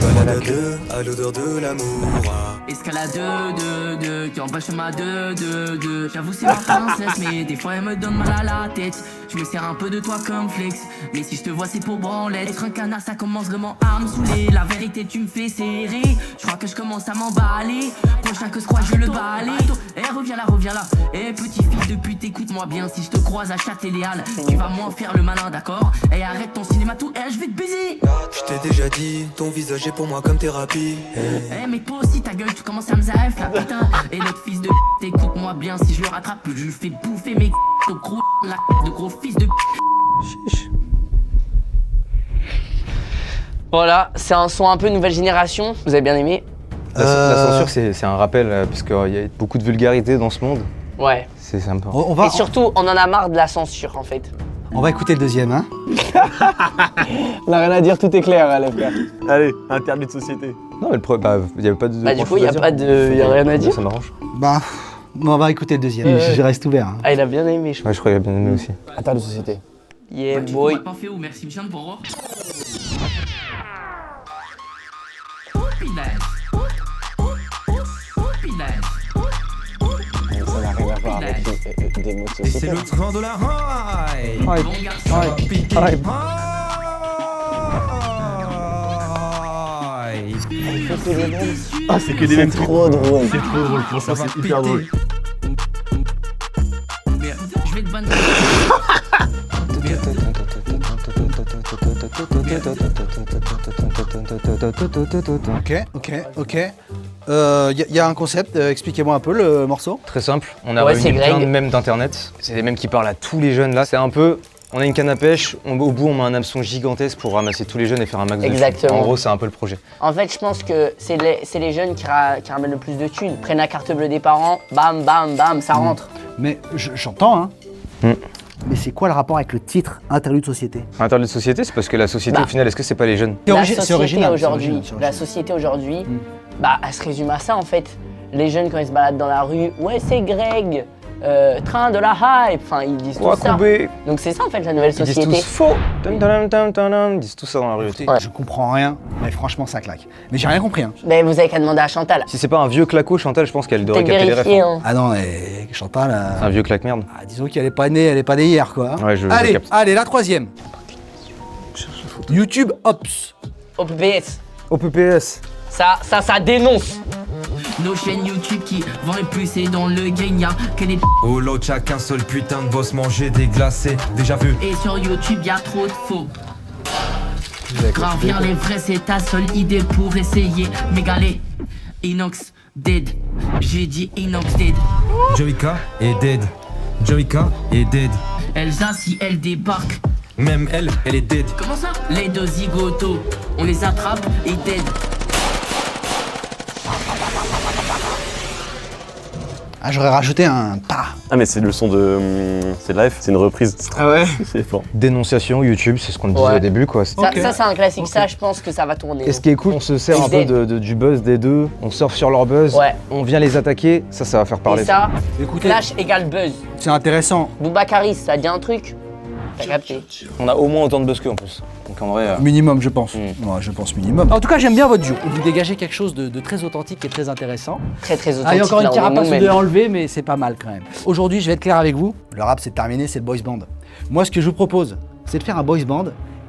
Balade à deux, à l'odeur de l'amour. Escalade de, qui empêche ma de. J'avoue, c'est ma princesse, mais des fois elle me donne mal à la tête. Je me sers un peu de toi comme flex, mais si je te vois, c'est pour branlette. Être un canard, ça commence vraiment à me saouler. La vérité, tu me fais serrer. Je crois que je commence à m'emballer. Prochain que je crois, je le balai. Eh, reviens là. Eh, petit fils de pute, écoute-moi bien. Si je te croise à Châtelet-Les-Halles, tu vas moins faire le malin, d'accord? Eh, arrête ton cinéma tout, eh, je vais te baiser. Je t'ai déjà dit, ton visage est pour moi comme thérapie. Eh mais toi aussi ta gueule tu commences à me zaïf là putain. Et notre fils de écoute-moi bien, si je le rattrape je le fais bouffer mes au gros La de gros fils de. Voilà, c'est un son un peu nouvelle génération. Vous avez bien aimé? La censure, c'est un rappel, parce qu'il y a beaucoup de vulgarité dans ce monde. Ouais. C'est sympa. On va, Et surtout, on en a marre de la censure en fait. on va écouter le deuxième, hein. On a rien à dire, tout est clair, les frères. Allez, interdit de société. Non, mais le problème, il n'y avait pas de. Bah du coup, y a rien à dire. Ça m'arrange. Bah, on va écouter le deuxième, je reste ouvert. Hein. Ah, il a bien aimé, je crois. Ouais, je crois qu'il a bien aimé aussi. Attends, de société. Yeah, Tu boy. pourrais pas faire où merci Michel pour voir. Ça n'a rien à voir avec des mots de Et c'est société. le train de la high. Bon garçon. Ah, c'est que des mêmes Trop drôle. C'est trop drôle pour ça, c'est hyper drôle. Merde, je vais te banner. Ok. Y a un concept, expliquez-moi un peu le morceau. Très simple. On a Ouais, c'est réuni plein Greg. de mèmes d'internet. C'est des mèmes qui parlent à tous les jeunes là. C'est un peu. On a une canne à pêche, au bout on met un hameçon gigantesque pour ramasser tous les jeunes et faire un max de thunes. Exactement. En gros, c'est un peu le projet. En fait, je pense que c'est les jeunes qui ramènent le plus de thunes. Ils prennent la carte bleue des parents, bam, bam, bam, ça rentre. Mais j'entends, hein. Mm. Mais c'est quoi le rapport avec le titre Interlude de société? Interlude de société, c'est parce que la société, Bah. au final, est-ce que c'est pas les jeunes? C'est La c'est société original, aujourd'hui, c'est la original. société aujourd'hui, bah, elle se résume à ça en fait. Les jeunes quand ils se baladent dans la rue, ouais c'est Greg, train de la hype, enfin ils disent tout ça. Donc c'est ça en fait la nouvelle Ils disent société. tous faux. Ils disent tout ça dans la rue. Ouais. Je comprends rien, mais franchement ça claque. Mais j'ai rien compris, hein. Mais vous avez qu'à demander à Chantal. Si c'est pas un vieux claco, Chantal, je pense qu'elle devrait Peut-être capter les refs. vérifier. Hein. Hein. Ah non, mais Chantal, C'est un vieux claque merde. disons qu'elle est pas née hier, quoi. Hein. Ouais, je allez, capte. allez, la troisième. YouTube Ops. Au PPS, Au PPS. ça dénonce. Nos chaînes YouTube qui vont les plus et dans le game y'a que des Oh l'autre, chacun seul putain de boss manger des glacés. Déjà vu. et sur YouTube y'a trop de faux. Gravir les vrais c'est ta seule idée pour essayer m'égaler. Inox dead, j'ai dit Inox dead. Joyka est dead. Joyka est dead. Elsa si elle débarque. Même elle est dead. Comment ça? Les deux zigotos, on les attrape et dead. Ah, j'aurais rajouté un pas. Ah, mais c'est le son de. C'est live, c'est une reprise. Ah ouais? C'est fort. Dénonciation YouTube, c'est ce qu'on disait Ouais. au début quoi. Ça c'est un classique, ça je pense que ça va tourner. Et ce qui est cool, on se sert un peu du buzz des deux, on surfe sur leur buzz, Ouais. on vient les attaquer, ça va faire parler. Et ça, Écoutez, flash égale buzz. c'est intéressant. Boubacaris, ça dit un truc? T'as capté. On a au moins autant de buzz qu'eux en plus. Donc en vrai. Minimum, je pense. Mm. Ouais, je pense minimum. En tout cas, j'aime bien votre duo. Vous dégagez quelque chose de très authentique et très intéressant. Très très authentique. Ah, il y a encore une là, on est carapace nous-mêmes. de enlever, mais c'est pas mal quand même. Aujourd'hui, je vais être clair avec vous. Le rap, c'est terminé, c'est le boys band. Moi, ce que je vous propose, c'est de faire un boys band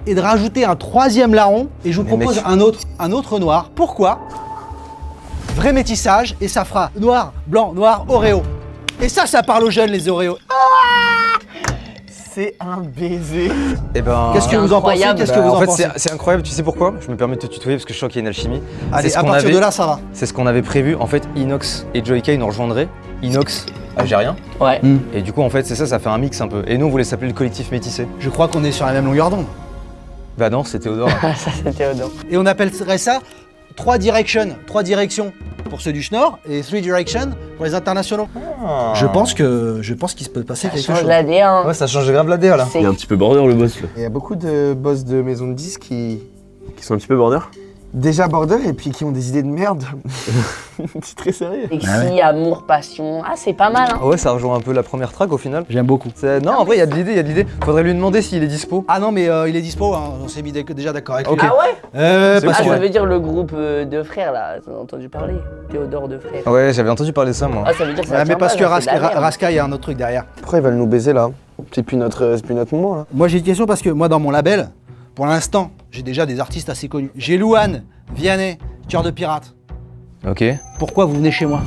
et de rajouter un troisième larron. Et je vous Mais propose mec. un autre noir. Pourquoi? Vrai métissage et ça fera noir, blanc, noir, Oreo. Et ça parle aux jeunes, les Oreos. C'est un baiser. Et ben. Qu'est-ce que vous en pensez? incroyable. Qu'est-ce que vous en en fait, pensez? c'est incroyable, tu sais pourquoi? Je me permets de te tutoyer parce que je sens qu'il y a une alchimie. Allez, C'est ce à qu'on partir avait- de là, ça va. C'est ce qu'on avait prévu. En fait, Inox et Joyka, ils nous rejoindraient. Inox, algérien. Ouais. Et du coup, en fait, c'est ça, ça fait un mix un peu. Et nous, on voulait s'appeler le collectif métissé. Je crois qu'on est sur la même longueur d'onde. Bah non, c'est Théodore. Ça c'est Théodore. Et on appellerait ça 3 directions pour ceux du Schnorr et 3 directions pour les internationaux. Je pense qu'il se peut passer Ça quelque change chose. la D, hein. Ouais, ça change grave la DA là. C'est- Il est un petit peu border le boss là. Il y a beaucoup de boss de maisons de disques qui Qui sont un petit peu border. déjà border et puis qui ont des idées de merde. C'est très sérieux. Sexy, amour, passion. Ah, c'est pas mal, hein. Ouais, ça rejoint un peu la première track au final. J'aime beaucoup. Non, en vrai, il y a de l'idée, Faudrait lui demander s'il est dispo. Ah non, mais il est dispo, hein. On s'est mis déjà d'accord avec lui. Ok. Ah ouais? Parce Ah, que- ça veut dire le groupe de frères, là. T'en as entendu parler? Théodore de frères. Ouais, j'avais entendu parler de ça moi. Ah, ça veut dire que ça Ouais, mais tient parce pas, que là, c'est de la merde. Raska, il y a un autre truc derrière. Pourquoi ils veulent nous baiser là? C'est plus notre moment là. Moi, j'ai une question parce que moi, dans mon label, pour l'instant, j'ai déjà des artistes assez connus. J'ai Louane, Vianney, Cœur de Pirate. Ok. Pourquoi vous venez chez moi?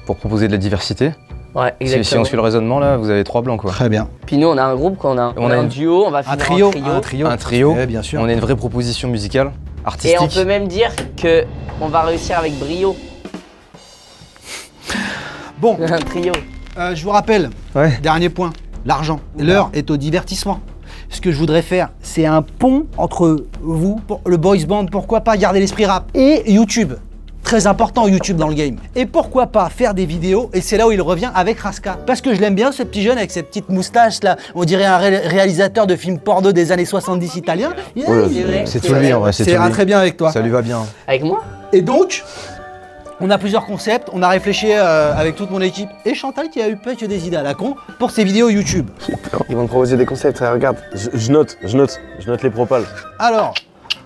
Pour proposer de la diversité. Ouais, Si on exactement. suit le raisonnement là, vous avez 3 blancs quoi. Très bien. Puis nous, on a un groupe, quoi. On a un duo, on va finir Un trio. Un trio. Ouais, bien sûr. On a une vraie proposition musicale, Et artistique. on peut même dire que on va réussir avec brio. Bon, Un trio. je vous rappelle, Ouais. dernier point. l'argent. L'heure est au divertissement. Ce que je voudrais faire, c'est un pont entre vous, le boys band, pourquoi pas garder l'esprit rap, et YouTube. Très important YouTube dans le game. Et pourquoi pas faire des vidéos, et c'est là où il revient avec Raska. Parce que je l'aime bien ce petit jeune avec ses petites moustaches là, on dirait un réalisateur de films porno des années 70 italien. C'est tout lui, en vrai, c'est tout Ça ira lui. très bien avec toi. Ça lui va bien. Avec moi? Et donc, on a plusieurs concepts, on a réfléchi avec toute mon équipe, et Chantal qui a eu peut-être des idées à la con pour ses vidéos YouTube. Ils vont te proposer des concepts, regarde. Je note les propals. Alors,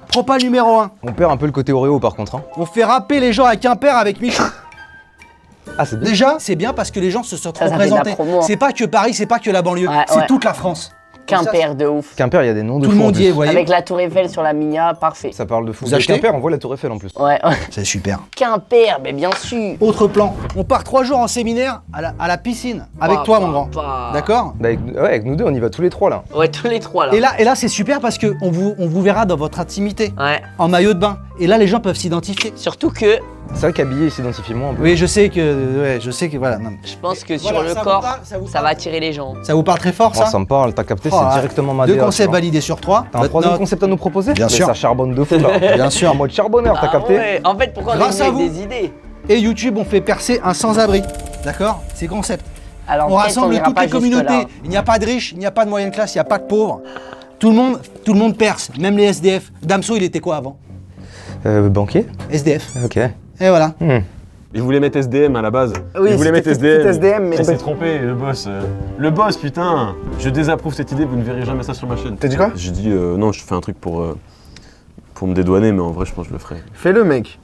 propal numéro 1, On perd un peu le côté Oreo par contre. Hein. on fait rapper les gens à Quimper avec Michou. Ah, c'est bien. Déjà, c'est bien parce que les gens se sentent Ça fait de la représentés. promo, hein. C'est pas que Paris, c'est pas que la banlieue, Ouais, c'est ouais. toute la France. Quimper de ouf. Quimper, il y a des noms de Tout fou le en monde y plus. est, vous voyez. Avec la tour Eiffel sur la Minia, parfait. Ça parle de fou. Vous De achetez Quimper, on voit la tour Eiffel en plus. Ouais. C'est super. Quimper, mais bien sûr. Autre plan, on part 3 jours en séminaire à la piscine, avec Bah, toi bah, mon grand. bah. D'accord? Bah, avec nous deux, on y va tous les trois là. Ouais, tous les trois là. Et là c'est super parce que on vous verra dans votre intimité, Ouais. en maillot de bain. Et là les gens peuvent s'identifier. Surtout que C'est vrai qu'habillé, il s'identifie moins un peu. Oui, je sais que voilà. Non. je pense que Voilà, sur le ça vous corps, parle, ça vous ça parle. va attirer les gens. Ça vous parle très fort Oh, ça? ça me parle, t'as capté, Oh, c'est ouais. directement ma 2 DA, concepts tu vois. validés sur 3. T'as un troisième concept à nous proposer? Bien Mais sûr. ça charbonne de fou là. Bien sûr. En mode charbonneur, t'as Ah capté? ouais. En fait, pourquoi on Grâce est à venu vous. avec des idées? Et YouTube, on fait percer un sans-abri. D'accord? C'est concept. Alors, On peut-être rassemble ira toutes pas les communautés. jusque-là. Il n'y a pas de riches, il n'y a pas de moyenne classe, il n'y a pas de pauvres. Tout le monde perce, même les SDF. Damso, il était quoi avant? Banquier? SDF. Ok. Et voilà. Il voulait mettre SDM à la base. Oui, il voulait mettre c'était SDM. SDM, mais- Il s'est trompé, le boss. Le boss, putain. Je désapprouve cette idée, vous ne verrez jamais ça sur ma chaîne. T'as dit quoi? J'ai dit non, je fais un truc pour me dédouaner, mais en vrai, je pense que je le ferai. Fais-le, mec.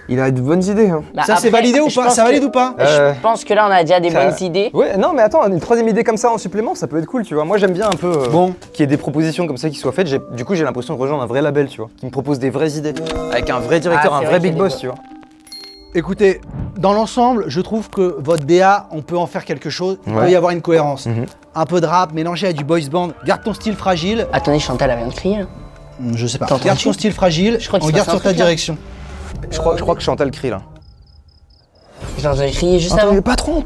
Il a de bonnes idées. Hein. Bah, Ça, c'est après, validé ou je pas? pense Ça valide que- ou pas? Je pense que là, on a déjà des Ça- bonnes idées. Ouais, non, mais attends, une troisième idée comme ça en supplément, ça peut être cool, tu vois. Moi, j'aime bien un peu Bon. qu'il y ait des propositions comme ça qui soient faites. Du coup, j'ai l'impression de rejoindre un vrai label, tu vois, qui me propose des vraies idées. Avec un vrai directeur, Ah, un c'est vrai vrai big qu'il y a boss, des- tu vois. Écoutez, dans l'ensemble, je trouve que votre DA, on peut en faire quelque chose. Il peut Ouais. y avoir une cohérence. Mhm. Un peu de rap mélangé à du boys band. Garde ton style fragile. Attendez, Chantal, elle vient de crier. Là. Je sais pas. T'as entendu? Garde ton style fragile. Je crois qu'il On se garde passe un sur ta truc, là. direction. Je crois que Chantal crie là. J'ai entendu crier juste avant. Patron,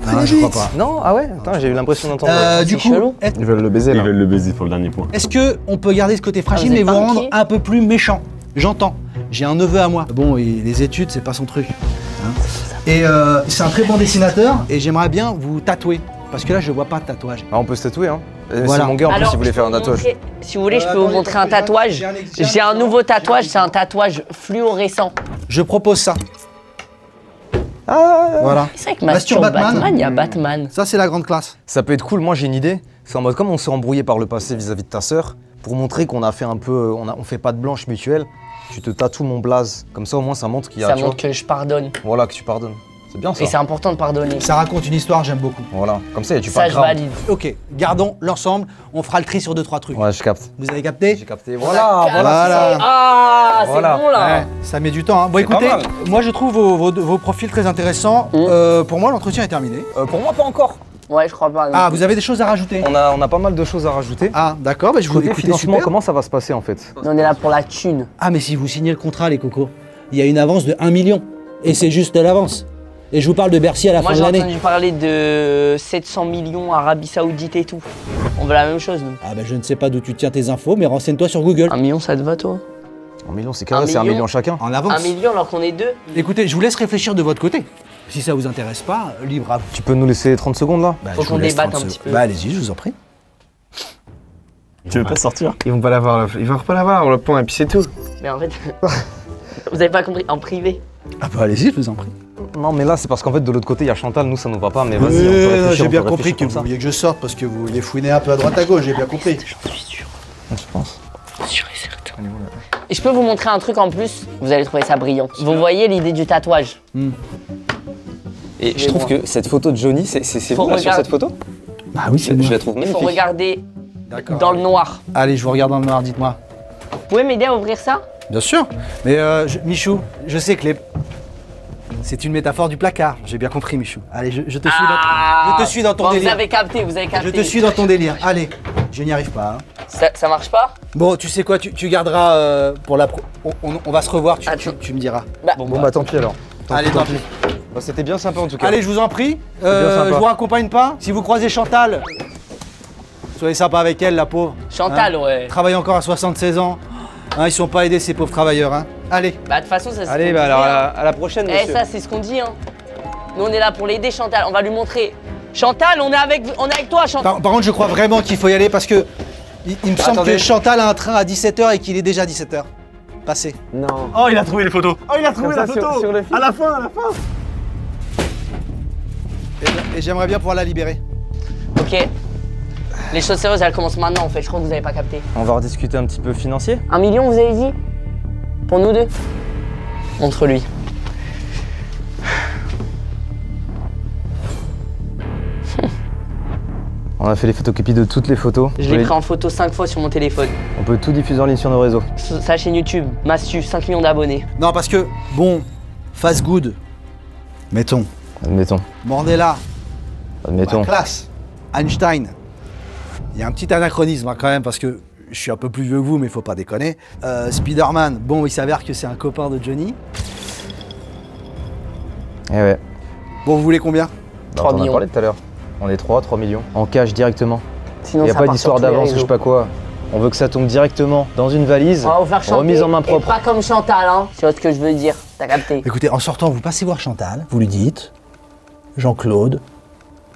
Non, je crois pas. Non, ah ouais. Attends, j'ai eu l'impression d'entendre. Du c'est coup, chelou. Ils veulent le baiser, Ils là. veulent le baiser pour le dernier point. est-ce que on peut garder ce côté fragile vous mais êtes vous pas rendre inquiet un peu plus méchant? J'entends. J'ai un neveu à moi. Bon, les études, c'est pas son truc. Hein. Et c'est un très bon dessinateur et j'aimerais bien vous tatouer. Parce que là, je vois pas de tatouage. Ah, on peut se tatouer, hein. Voilà. C'est mon gars en plus, Alors, si vous voulez je faire peux un vous tatouage. montrer- si vous voulez, je peux vous attendez, montrer parce un que j'ai un- tatouage. j'ai un J'ai un nouveau tatouage, j'ai un c'est un tatouage fluorescent. Je propose ça. Ah, Voilà. C'est vrai que Mastur Mastur Batman. Batman, il y a Batman. Ça, c'est la grande classe. ça peut être cool. Moi, j'ai une idée. C'est en mode comme on s'est embrouillé par le passé vis-à-vis de ta sœur, pour montrer qu'on a fait un peu, on fait pas de blanche mutuelle. Tu te tatoues mon blaze. Comme ça, au moins, ça montre qu'il y a. Ça tu vois, montre que je pardonne. Voilà, que tu pardonnes. C'est bien ça. Et c'est important de pardonner. Ça raconte une histoire, j'aime beaucoup. Voilà. Comme ça, tu Ça, pas je grave. valide. Ok, gardons l'ensemble. On fera le tri sur 2-3 trucs. Ouais, je capte. Vous avez capté? J'ai capté. Voilà. Voilà. Ah, c'est Voilà. bon là. Ouais, ça met du temps. Hein. Bon, C'est pas écoutez, mal. moi je trouve vos profils très intéressants. Pour moi, l'entretien est terminé. Pour moi, pas encore. Ouais, je crois pas. non. Ah, vous avez des choses à rajouter? On a pas mal de choses à rajouter. Ah, d'accord, bah, je vous Côté écoute. financement, comment ça va se passer en fait? On est là pour la thune. Ah, mais si vous signez le contrat, les cocos, il y a une avance de 1 million. Et c'est juste l'avance. Et je vous parle de Bercy à la Moi, fin j'ai de l'année. entendu parler de 700 millions Arabie Saoudite et tout. On veut la même chose, nous. Ah, bah, je ne sais pas d'où tu tiens tes infos, mais renseigne-toi sur Google. 1 million, ça te va, toi? 1 million, c'est Un carré, c'est 1 million. million chacun. En 1 avance. million alors qu'on est deux? Écoutez, je vous laisse réfléchir de votre côté. Si ça vous intéresse pas, libre à vous. Tu peux nous laisser 30 secondes là? Bah, Faut je qu'on vous laisse débatte 30 un petit secondes. peu. Bah, allez-y, je vous en prie. Tu veux pas sortir? Ils vont pas l'avoir, ils vont pas l'avoir, le point, et puis c'est tout. Mais en fait, vous avez pas compris, en privé. Ah, bah, allez-y, je vous en prie. Non, mais là, c'est parce qu'en fait, de l'autre côté, il y a Chantal, nous, ça nous va pas, mais vas-y, on peut réfléchir, j'ai on bien peut compris réfléchir que comme vous ça. vouliez que je sorte parce que vous vouliez fouiner un peu à droite à gauche, j'ai bien compris. J'en suis sûr. Je pense. Sûr et certain. Et je peux vous montrer un truc en plus, vous allez trouver ça brillant. Vous voyez l'idée du tatouage? Et je trouve que cette photo de Johnny, c'est Faut vous là sur regarder. cette photo? Ah oui, c'est Je la trouve Il faut magnifique. regarder D'accord. dans le noir. Allez, je vous regarde dans le noir, dites-moi. Vous pouvez m'aider à ouvrir ça? Bien sûr. Mais Michou, je sais que c'est une métaphore du placard. J'ai bien compris, Michou. Allez, je te suis dans, je te suis dans ton Bon, délire. Vous avez capté, vous avez capté. Je te suis dans ton délire. Allez, je n'y arrive pas. Hein. Ça marche pas? Bon, tu sais quoi, tu garderas pour la pro. On va se revoir, tu Attends. me diras. Bon, bah tant pis alors. Allez, tant pis. Bah, c'était bien sympa en tout cas. Allez, je vous en prie. bien sympa. Je vous raccompagne pas. Si vous croisez Chantal, soyez sympa avec elle, la pauvre. Chantal, ouais. Elle travaille encore à 76 ans. Hein, ils sont pas aidés, ces pauvres travailleurs. Hein. Allez. Bah, de toute façon, ça c'est. Allez, bah alors à la prochaine, Eh, monsieur. ça, c'est ce qu'on dit, hein. Nous, on est là pour l'aider, Chantal. On va lui montrer. Chantal, on est avec toi, Chantal. Par contre, je crois vraiment qu'il faut y aller parce que il me semble Attendez. que Chantal a un train à 17h et qu'il est déjà 17h. Passé. Non. Oh, il a trouvé les photos. Oh, il a trouvé Comme ça, sur le fil. À la fin. Et j'aimerais bien pouvoir la libérer. Ok. Les choses sérieuses, elles commencent maintenant, en fait. Je crois que vous avez pas capté. On va rediscuter un petit peu financier. 1 million, vous avez dit? Pour nous deux? Entre lui. On a fait les photocopies de toutes les photos. Je l'ai pris en photo 5 fois sur mon téléphone. On peut tout diffuser en ligne sur nos réseaux. Sa chaîne YouTube, Mastu, 5 millions d'abonnés. Non, parce que, bon, fast good, mettons. Admettons. Mandela, Admettons. classe, Einstein. Il y a un petit anachronisme hein, quand même, parce que je suis un peu plus vieux que vous, mais faut pas déconner. Spider-Man, bon, il s'avère que c'est un copain de Johnny. Eh ouais. Bon, vous voulez combien? 3 on en a millions. parlé tout à l'heure. On est 3 millions. En cash directement. Sinon, Il n'y a ça pas part d'histoire sur tous les d'avance ou je sais réseaux. pas quoi. On veut que ça tombe directement dans une valise, On va vous faire chanter. remise en main Et propre. pas comme Chantal, hein. Tu vois ce que je veux dire. T'as capté. Écoutez, en sortant, vous passez voir Chantal, vous lui dites Jean-Claude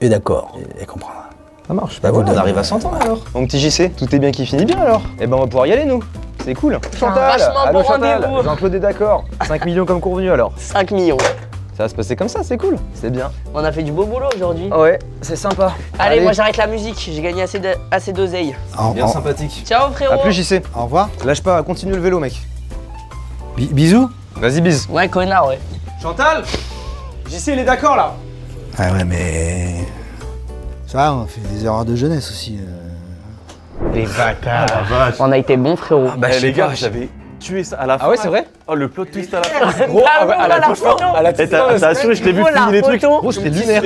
est d'accord, elle comprendra. Ça marche. Bah Bah voilà, voilà. on arrive à 100 ans alors. Mon petit JC, tout est bien qui finit bien alors. Eh ben on va pouvoir y aller nous. C'est cool. Chantal, vachement allô bon Chantal, rendez-vous. Jean-Claude est d'accord. 5 millions comme convenu alors. 5 millions. Ça va se passer comme ça, c'est cool. C'est bien. On a fait du beau boulot aujourd'hui. Ouais, c'est sympa. Allez, moi j'arrête la musique. J'ai gagné assez d'oseille. Bien sympathique. Ciao, frérot. A plus JC. Au revoir. Lâche pas, continue le vélo mec. Bisous. Vas-y bise. Ouais, connard, ouais. Chantal JC, il est d'accord là. Ah ouais, mais. Ça, on fait des erreurs de jeunesse aussi. Les bâtards. On a été bons, frérot. Bah Eh, les gars, j'avais tué ça à la fin. Ah ouais, c'est vrai. Oh, le plot twist à la fin. Gros, à la photo. Eh, t'as assuré, je t'ai vu Gros, la finir les trucs. photo. Gros, c'était lunaire.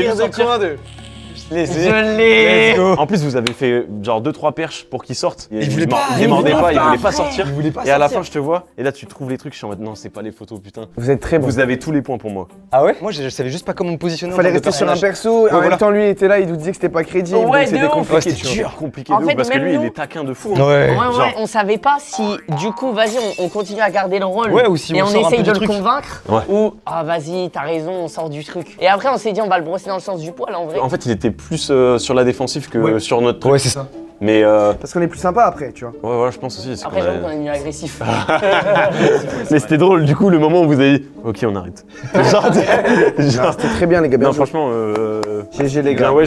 Je l'ai. En plus, vous avez fait genre 2-3 perches pour qu'ils sortent. Il voulait pas, il mordait pas, il voulait pas après. sortir. Il voulait pas Et à la sortir. fin, je te vois, et là, tu trouves les trucs. Je suis en mode non, c'est pas les photos, putain. Vous êtes très bon. Vous avez tous les points pour moi. Ah ouais. Moi je savais juste pas comment me positionner. Il fallait en termes de rester sur un personnage. perso, et en voilà. même temps lui il était là, il nous disait que c'était pas crédible, Ouais, donc c'était de ouf. compliqué. Ouais, c'était tu vois. dur. Compliqué En de ouf, fait, parce que même lui, nous- il est taquin de fou. hein. Ouais. Ouais, Genre. ouais, on savait pas si du coup, vas-y, on continue à garder le rôle. Ouais, ou si et on on sort un essaye peu de du le truc. convaincre. Ouais. Ou ah, vas-y, t'as raison, on sort du truc. Et après, on s'est dit, on va le brosser dans le sens du poil en vrai. En fait, il était plus sur la défensive que sur notre truc. Ouais, c'est ça. Mais Parce qu'on est plus sympa après, tu vois. ouais, voilà, je pense aussi. c'est Après, qu'on j'avoue a- qu'on est devenu agressif. Mais c'était drôle, du coup, le moment où vous avez dit ok, on arrête. genre, genre- C'était très bien les gars, bien non, joué. franchement, GG les bien, gars. ouais.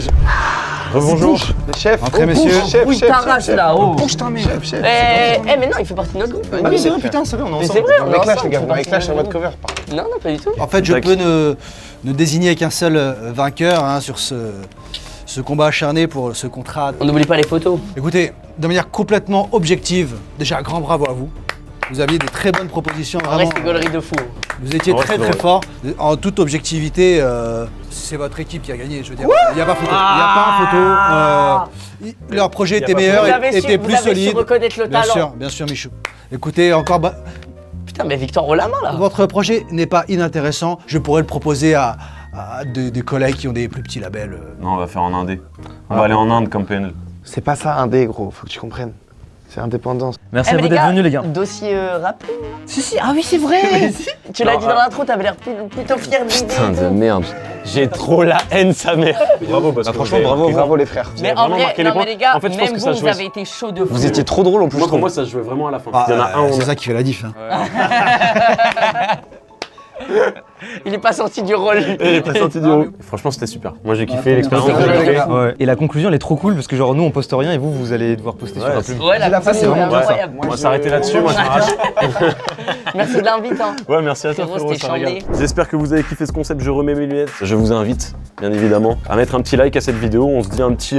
Rebonjour. Chef, Entrez, messieurs. Chef, Oui, chef, t'arraches chef. là, oh. Putain, mais chef, chef. Mais non, il fait partie de notre groupe. Ah oui, c'est vrai, putain, c'est vrai, on est Mais ensemble. c'est vrai, on On est est clash ensemble, les gars, on on fait est partie clash de en notre mode groupe. cover. par contre. Non, non, pas du tout. En fait, je Tac. peux ne désigner qu'un seul vainqueur hein, sur ce combat acharné pour ce contrat. On n'oublie pas les photos. Écoutez, de manière complètement objective, déjà grand bravo à vous. Vous aviez des très bonnes propositions. En Vraiment, vrai, c'est gaulerie de fou. vous étiez En vrai, très c'est très drôle. fort. En toute objectivité, c'est votre équipe qui a gagné. Je veux dire, il n'y a pas photo. Il n'y a pas photo. Leur projet était meilleur, Vous avez su- était vous plus avez su solide. reconnaître le talent. Bien sûr, Michou. Écoutez, encore. Putain, mais Victor, haut la main là. Votre projet n'est pas inintéressant. Je pourrais le proposer à des collègues qui ont des plus petits labels. Non, on va faire en indé. On va aller en Inde comme PNL. C'est pas ça un dé gros, faut que tu comprennes. C'est indépendance. Merci Eh, à mais vous d'être venus les gars. Dossier rappelé. Si, ah oui, c'est vrai. Tu l'as dit dans l'intro, t'avais l'air plutôt fier de l'idée. Putain de merde. J'ai trop la haine, sa mère. Bravo, parce Bah, que franchement, vous avez- bravo. Bravo les frères. Mais avez en vraiment vrai, marqué les non mais points. les gars, En fait, je pense même que ça vous, vous jouait. avez été chaud de fou. Vous étiez trop drôle en plus. Moi, je pour trouve. moi, ça se jouait vraiment à la fin. Il y en a un, on c'est a- ça qui fait la diff. hein. Il est pas sorti du rôle. Eh, t'as senti du haut. Franchement, c'était super. Moi, j'ai kiffé l'expérience. Merci, j'ai les kiffé. gars. Ouais. Et la conclusion elle est trop cool parce que genre nous on poste rien et vous allez devoir poster sur la plume. Ouais, la face, c'est photo, vraiment bien ça. incroyable. On va s'arrêter là-dessus. Moi, je m'arrache. Merci de l'invite. Hein. Ouais, merci à toi, Frérot, frérot, c'était ça régale. chambé. J'espère que vous avez kiffé ce concept. Je remets mes lunettes. Je vous invite, bien évidemment, à mettre un petit like à cette vidéo. On se dit un petit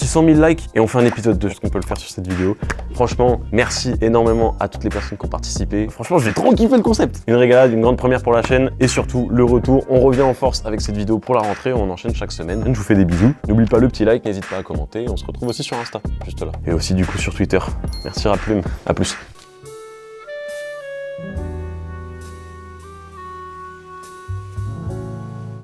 100 000 likes et on fait un épisode 2, ce qu'on peut le faire sur cette vidéo. Franchement, merci énormément à toutes les personnes qui ont participé. Franchement, j'ai trop kiffé le concept. Une régalade, une grande première pour la chaîne et surtout le retour. On revient en force avec cette vidéo pour la rentrée. On enchaîne chaque semaine. Je vous fais des bisous. N'oublie pas le petit like, n'hésite pas à commenter. On se retrouve aussi sur Insta, juste là. Et aussi du coup sur Twitter. Merci Raplume. À plus.